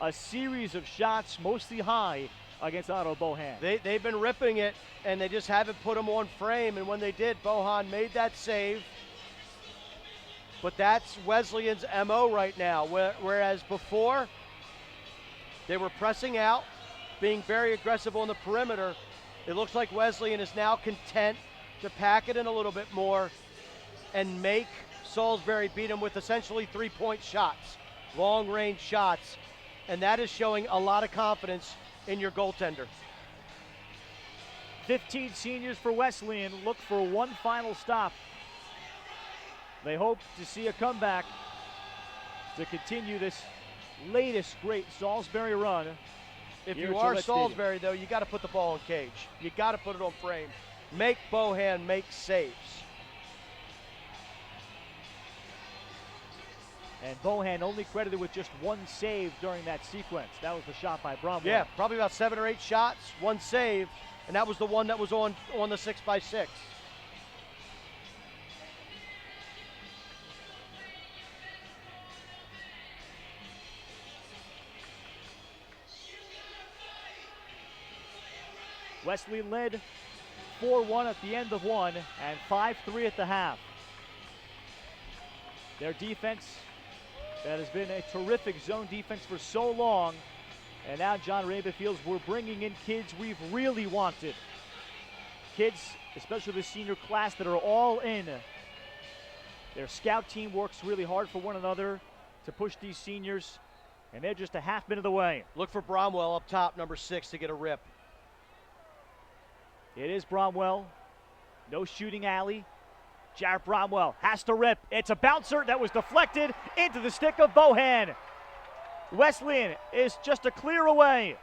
A series of shots, mostly high, against Otto Bohan. They've been ripping it, and they just haven't put them on frame. And when they did, Bohan made that save. But that's Wesleyan's MO right now, whereas before, they were pressing out, being very aggressive on the perimeter. It looks like Wesleyan is now content to pack it in a little bit more and make Salisbury beat them with essentially 3-point shots, long-range shots. And that is showing a lot of confidence in your goaltender. 15 seniors for Wesleyan look for one final stop. They hope to see a comeback to continue this latest great Salisbury run. If you are Salisbury, though, you got to put the ball in cage. You got to put it on frame. Make Bohan make saves. And Bohan only credited with just 1 save during that sequence. That was the shot by Bromwell. Yeah, probably about 7 or 8 shots, 1 save, and that was the one that was on the 6x6. Wesleyan led 4-1 at the end of 1 and 5-3 at the half. Their defense, that has been a terrific zone defense for so long, and now John Raymond feels we're bringing in kids we've really wanted. Kids, especially the senior class, that are all in. Their scout team works really hard for one another to push these seniors, and they're just a half minute away. Look for Bromwell up top, number 6, to get a rip. It is Bromwell. No shooting alley. Jarrett Bromwell has to rip. It's a bouncer that was deflected into the stick of Bohan. Wesleyan is just a clear away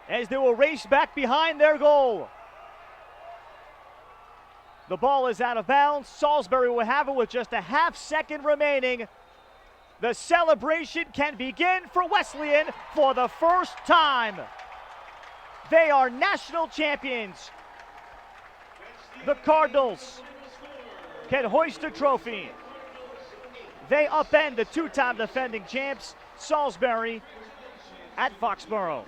as they will race back behind their goal. The ball is out of bounds. Salisbury will have it with just a half second remaining. The celebration can begin for Wesleyan for the first time. They are national champions. The Cardinals can hoist a trophy. They upend the 2-time defending champs, Salisbury, at Foxborough.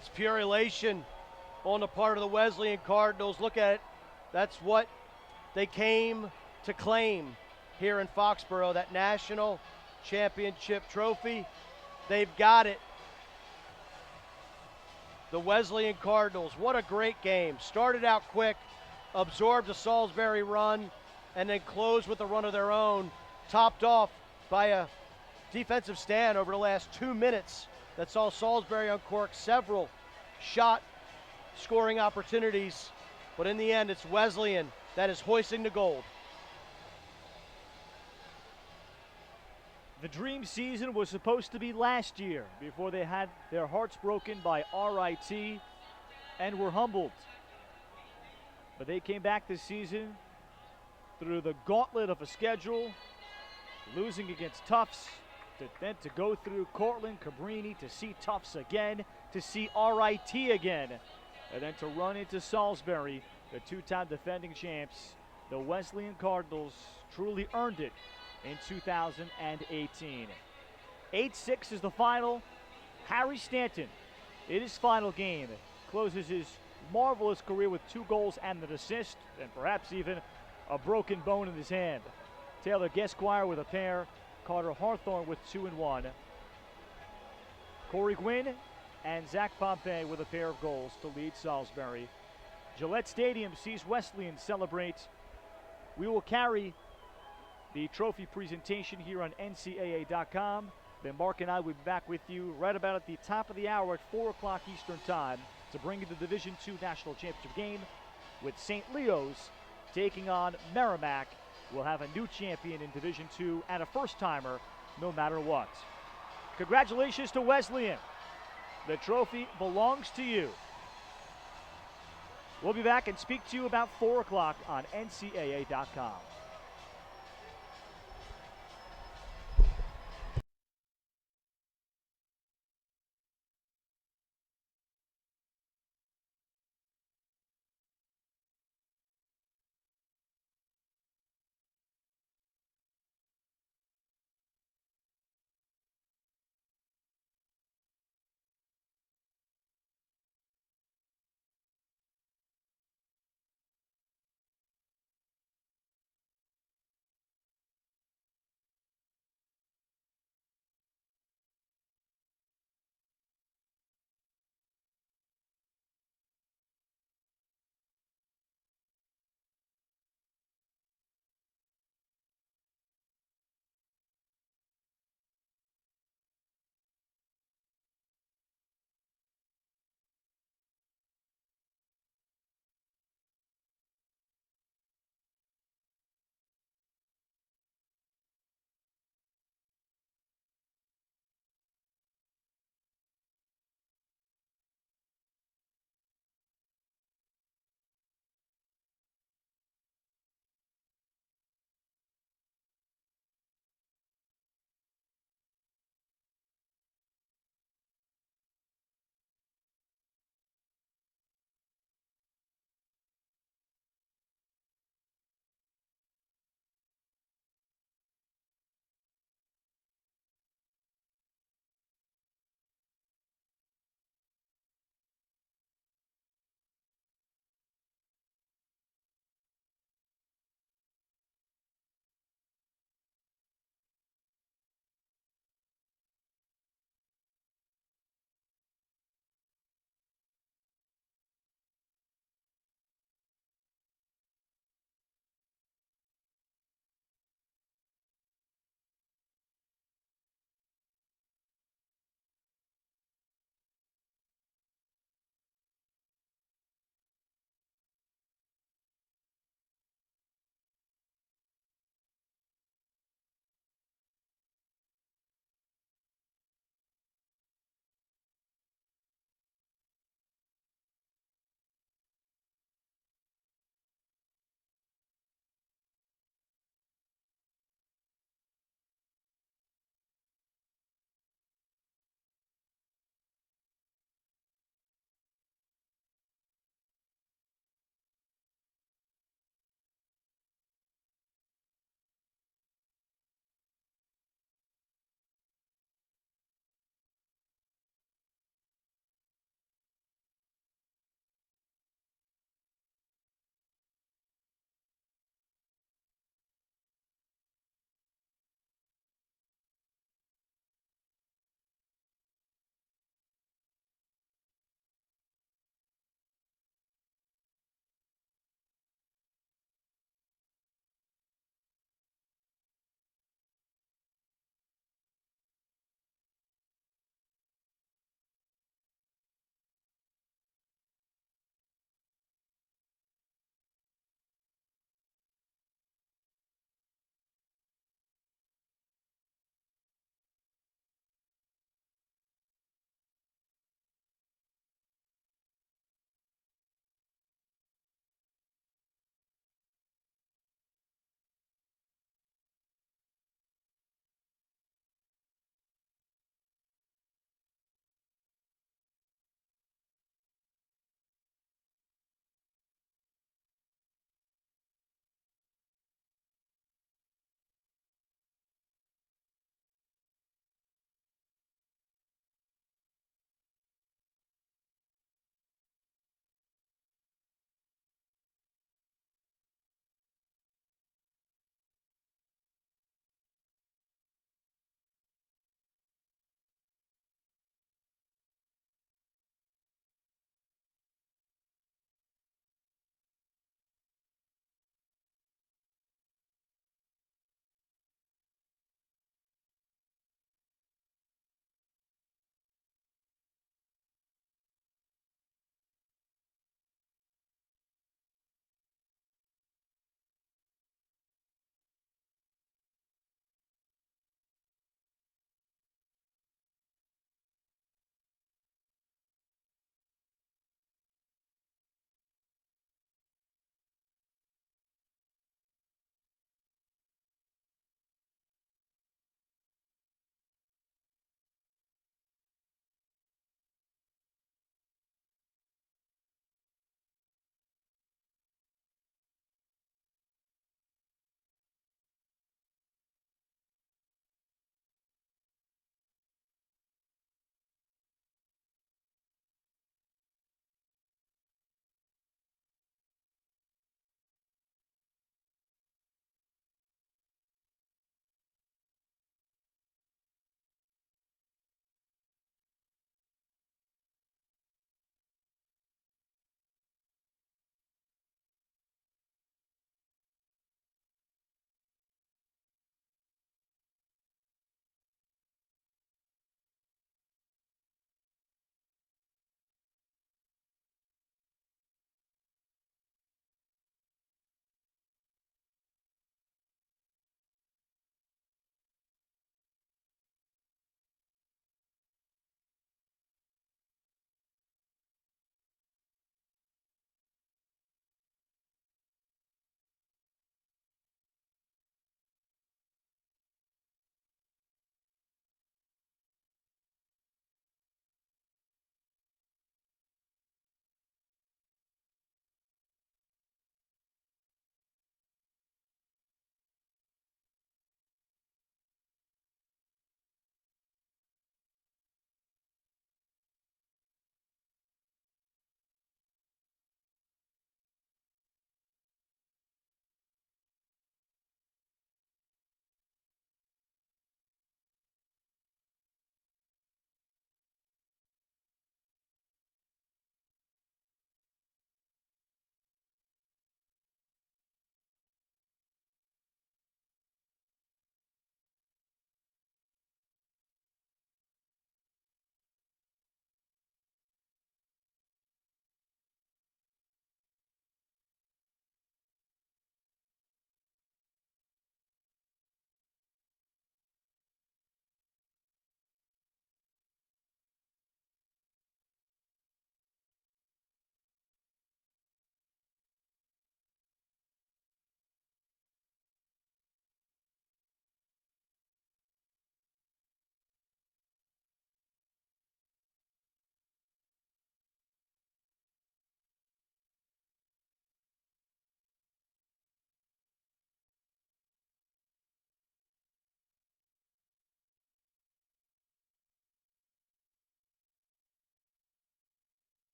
It's pure elation on the part of the Wesleyan Cardinals. Look at it. That's what they came to claim here in Foxborough, that national championship trophy. They've got it. The Wesleyan Cardinals, what a great game. Started out quick, absorbed a Salisbury run, and then closed with a run of their own, topped off by a defensive stand over the last 2 minutes that saw Salisbury uncork several shot scoring opportunities. But in the end, it's Wesleyan that is hoisting the gold. The dream season was supposed to be last year before they had their hearts broken by RIT and were humbled. But they came back this season through the gauntlet of a schedule, losing against Tufts, then to go through Cortland, Cabrini, to see Tufts again, to see RIT again, and then to run into Salisbury, the two-time defending champs. The Wesleyan Cardinals truly earned it in 2018. 8-6 is the final. Harry Stanton, in his final game, closes his marvelous career with 2 goals and an assist, and perhaps even a broken bone in his hand. Taylor Gesquire with a pair, Carter Hawthorne with 2 and 1. Corey Gwynn and Zach Pompey with a pair of goals to lead Salisbury. Gillette Stadium sees Wesleyan celebrate. We will carry the trophy presentation here on NCAA.com. Then Mark and I will be back with you right about at the top of the hour at 4 o'clock Eastern Time to bring you the Division II National Championship game with St. Leo's taking on Merrimack. We'll have a new champion in Division II and a first-timer no matter what. Congratulations to Wesleyan. The trophy belongs to you. We'll be back and speak to you about 4 o'clock on NCAA.com.